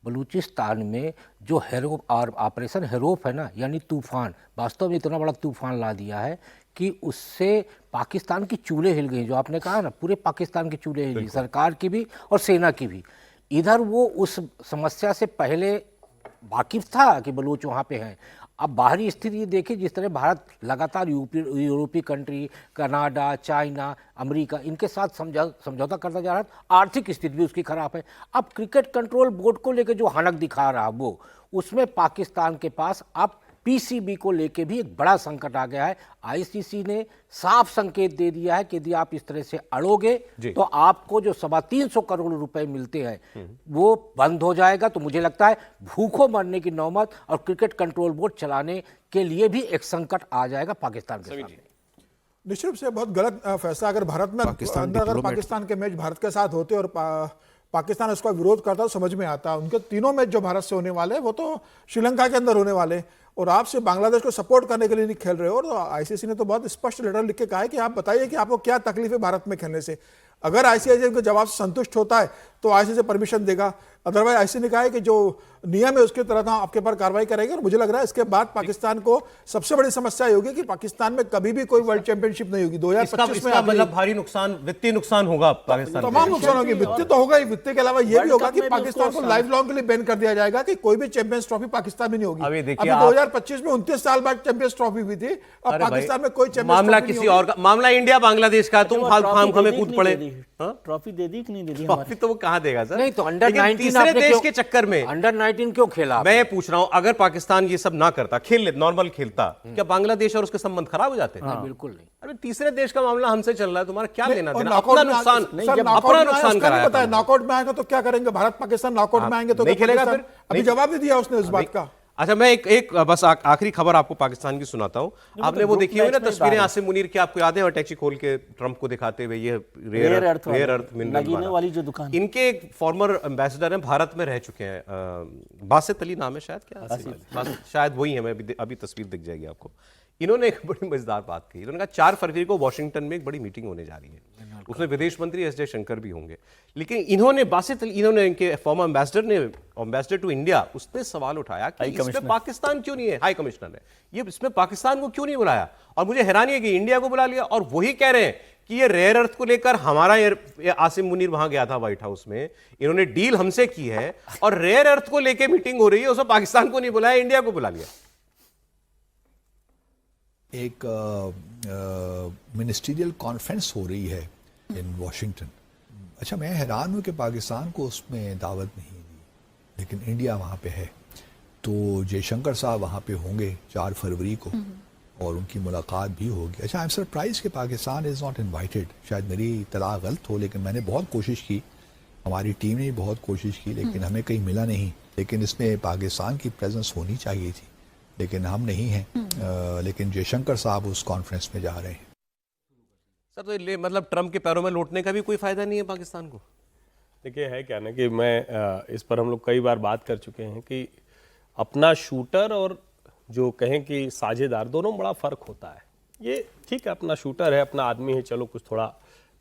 बलूचिस्तान में जो हेरोप और ऑपरेशन हेरोप है ना, यानी तूफान, वास्तव में इतना बड़ा तूफान ला दिया है कि उससे पाकिस्तान की चूल्हे हिल गई। जो आपने कहा ना, पूरे पाकिस्तान की चूल्हे हिली, सरकार की भी और सेना की भी। इधर वो उस समस्या से पहले वाकिफ था कि बलूच वहाँ पे हैं। अब बाहरी स्थिति देखिए, जिस तरह भारत लगातार यूरोपीय कंट्री, कनाडा, चाइना, अमेरिका, इनके साथ समझौता करता जा रहा है। आर्थिक स्थिति भी उसकी खराब है। अब क्रिकेट कंट्रोल बोर्ड को लेकर जो हनक दिखा रहा वो, उसमें पाकिस्तान के पास अब पीसीबी को लेके भी एक बड़ा संकट आ गया है। आईसीसी ने साफ संकेत दे दिया है कि यदि आप इस तरह से अड़ोगे तो आपको जो 350 करोड़ रुपए मिलते हैं वो बंद हो जाएगा। तो मुझे लगता है भूखों मरने की नौबत और क्रिकेट कंट्रोल बोर्ड चलाने के लिए भी एक संकट आ जाएगा पाकिस्तान के सामने। निश्चित रूप से बहुत गलत फैसला। अगर भारत में अगर पाकिस्तान के मैच भारत के साथ होते और पाकिस्तान उसका विरोध करता तो समझ में आता। उनके तीनों मैच जो भारत से होने वाले हैं वो तो श्रीलंका के अंदर होने वाले, और आप सिर्फ बांग्लादेश को सपोर्ट करने के लिए नहीं खेल रहे हो। और आईसीसी ने तो बहुत स्पष्ट लेटर लिख के कहा है कि आप बताइए कि आपको क्या तकलीफ है भारत में खेलने से। अगर आईसीसी उनके जवाब से संतुष्ट होता है तो आईसीसी परमिशन देगा, अदरवाइज आईसीसी ने कहा है कि जो नियम है उसके तहत आपके पर कार्रवाई करेंगे। और मुझे लग रहा है इसके बाद पाकिस्तान को सबसे बड़ी समस्या ये होगी कि पाकिस्तान में कभी भी कोई वर्ल्ड चैंपियनशिप नहीं होगी। 2025 में मतलब भारी नुकसान, वित्तीय नुकसान होगा पाकिस्तान, तमाम नुकसान होगी। वित्तीय तो होगा ही, वित्तीय के अलावा ये भी होगा कि पाकिस्तान को लाइफ लॉन्ग के लिए बैन कर दिया जाएगा कि कोई भी चैंपियंस ट्रॉफी पाकिस्तान में नहीं होगी। अभी 2025 में 29 साल बाद चैंपियंस ट्रॉफी हुई थी, अब पाकिस्तान में कोई मामला किसी और का, मामला इंडिया बांग्लादेश का, तुम फार्म हमें कूद पड़े। ट्रॉफी दे दी कि नहीं दे दी? ट्रॉफी तो वो कहाँ देगा सर? नहीं तो अंडर 19 तीसरे देश के चक्कर में अंडर 19 क्यों खेला? मैं पूछ रहा हूं, अगर पाकिस्तान ये सब ना करता, नॉर्मल खेलता, क्या बांग्लादेश और उसके संबंध खराब हो जाते? बिल्कुल नहीं। अरे तीसरे देश का मामला हमसे चल रहा है, तुम्हारा क्या लेना देना? अपना नुकसान कराया। नॉकआउट में आएगा तो क्या करेंगे? भारत पाकिस्तान नॉकआउट में आएंगे तो नहीं खेलेगा फिर? अभी जवाब नहीं दिया उसने इस बात का। अच्छा, मैं एक बस आखिरी खबर आपको पाकिस्तान की सुनाता हूं। आपने वो देखी हुई ना तस्वीरें आसिम मुनीर की, आपको याद है? अटैची खोल के ट्रंप को दिखाते हुए, ये रेयर अर्थ मिनरल वाली जो दुकान। इनके एक फॉर्मर एम्बेसडर हैं, भारत में रह चुके हैं, बासित अली नाम है शायद, क्या शायद वही है, मैं अभी तस्वीर दिख जाएगी आपको। इन्होंने एक बड़ी मजेदार बात कही। इन्होंने कहा 4 फरवरी को वॉशिंगटन में एक बड़ी मीटिंग होने जा रही है, उसमें विदेश मंत्री एस जयशंकर भी होंगे। लेकिन इन्होंने इनके फॉर्मर एम्बेसडर टू इंडिया, उसने सवाल उठाया कि इसमें पाकिस्तान क्यों नहीं है, हाई कमिश्नर ने, ये इसमें पाकिस्तान को क्यों नहीं बुलाया। और मुझे हैरानी है कि इंडिया को बुला लिया, और वही कह रहे हैं कि ये रेयर अर्थ को लेकर हमारा आसिम मुनीर वहां गया था व्हाइट हाउस में, इन्होंने डील हमसे की है, और रेयर अर्थ को लेकर मीटिंग हो रही है, उसमें पाकिस्तान को नहीं बुलाया, इंडिया को बुला लिया। एक मिनिस्ट्रियल कॉन्फ्रेंस हो रही है इन वॉशिंगटन। अच्छा, मैं हैरान हूँ कि पाकिस्तान को उसमें दावत नहीं दी, लेकिन इंडिया वहाँ पे है। तो जयशंकर साहब वहाँ पे होंगे 4 फरवरी को, और उनकी मुलाकात भी होगी। अच्छा, आई एम सरप्राइज कि पाकिस्तान इज़ नॉट इनवाइटेड। शायद मेरी इत्तला गलत हो, लेकिन मैंने बहुत कोशिश की, हमारी टीम ने बहुत कोशिश की, लेकिन हमें कहीं मिला नहीं। लेकिन इसमें पाकिस्तान की प्रेजेंस होनी चाहिए थी, लेकिन हम नहीं हैं। लेकिन जयशंकर साहब उस कॉन्फ्रेंस में जा रहे हैं। सर, तो मतलब ट्रंप के पैरों में लौटने का भी कोई फायदा नहीं है पाकिस्तान को? देखिए, है क्या ना कि मैं इस पर हम लोग कई बार बात कर चुके हैं कि अपना शूटर और जो कहें कि साझेदार, दोनों बड़ा फर्क होता है। ये ठीक है, अपना शूटर है, अपना आदमी है, चलो कुछ थोड़ा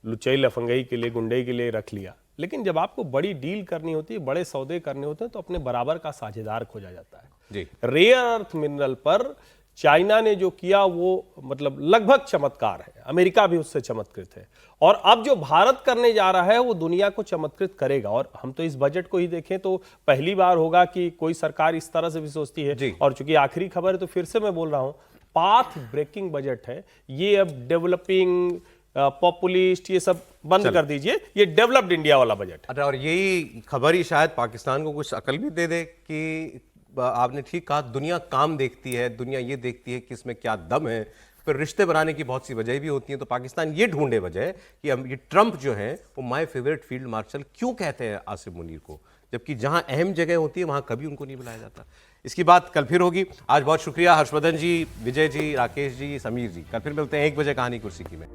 लुचई लफंगई के लिए, गुंडई के लिए रख लिया। लेकिन जब आपको बड़ी डील करनी होती है, बड़े सौदे करने होते हैं, तो अपने बराबर का साझेदार खोजा जाता है जी। रेयर अर्थ मिनरल पर चाइना ने जो किया वो मतलब लगभग चमत्कार है, अमेरिका भी उससे चमत्कृत है, और अब जो भारत करने जा रहा है वो दुनिया को चमत्कृत करेगा। और हम तो इस बजट को ही देखें तो पहली बार होगा कि कोई सरकार इस तरह से भी सोचती है। और चूंकि आखिरी खबर है तो फिर से मैं बोल रहा हूं, पाथ ब्रेकिंग बजट है ये। अब डेवलपिंग, पॉपुलिस्ट, ये सब बंद कर दीजिए, ये डेवलप्ड इंडिया वाला बजट है। और यही खबर ही शायद पाकिस्तान को कुछ अकल भी दे दे कि आपने ठीक कहा, दुनिया काम देखती है, दुनिया ये देखती है कि इसमें क्या दम है। फिर रिश्ते बनाने की बहुत सी वजह भी होती हैं, तो पाकिस्तान ये ढूंढे वजह कि हम ये ट्रंप जो है वो माय फेवरेट फील्ड मार्शल क्यों कहते हैं आसिम मुनीर को, जबकि जहां अहम जगह होती है वहां कभी उनको नहीं बुलाया जाता। इसकी बात कल फिर होगी। आज बहुत शुक्रिया हर्षवर्धन जी, विजय जी, राकेश जी, समीर जी। कल फिर मिलते हैं 1 बजे कहानी कुर्सी की में।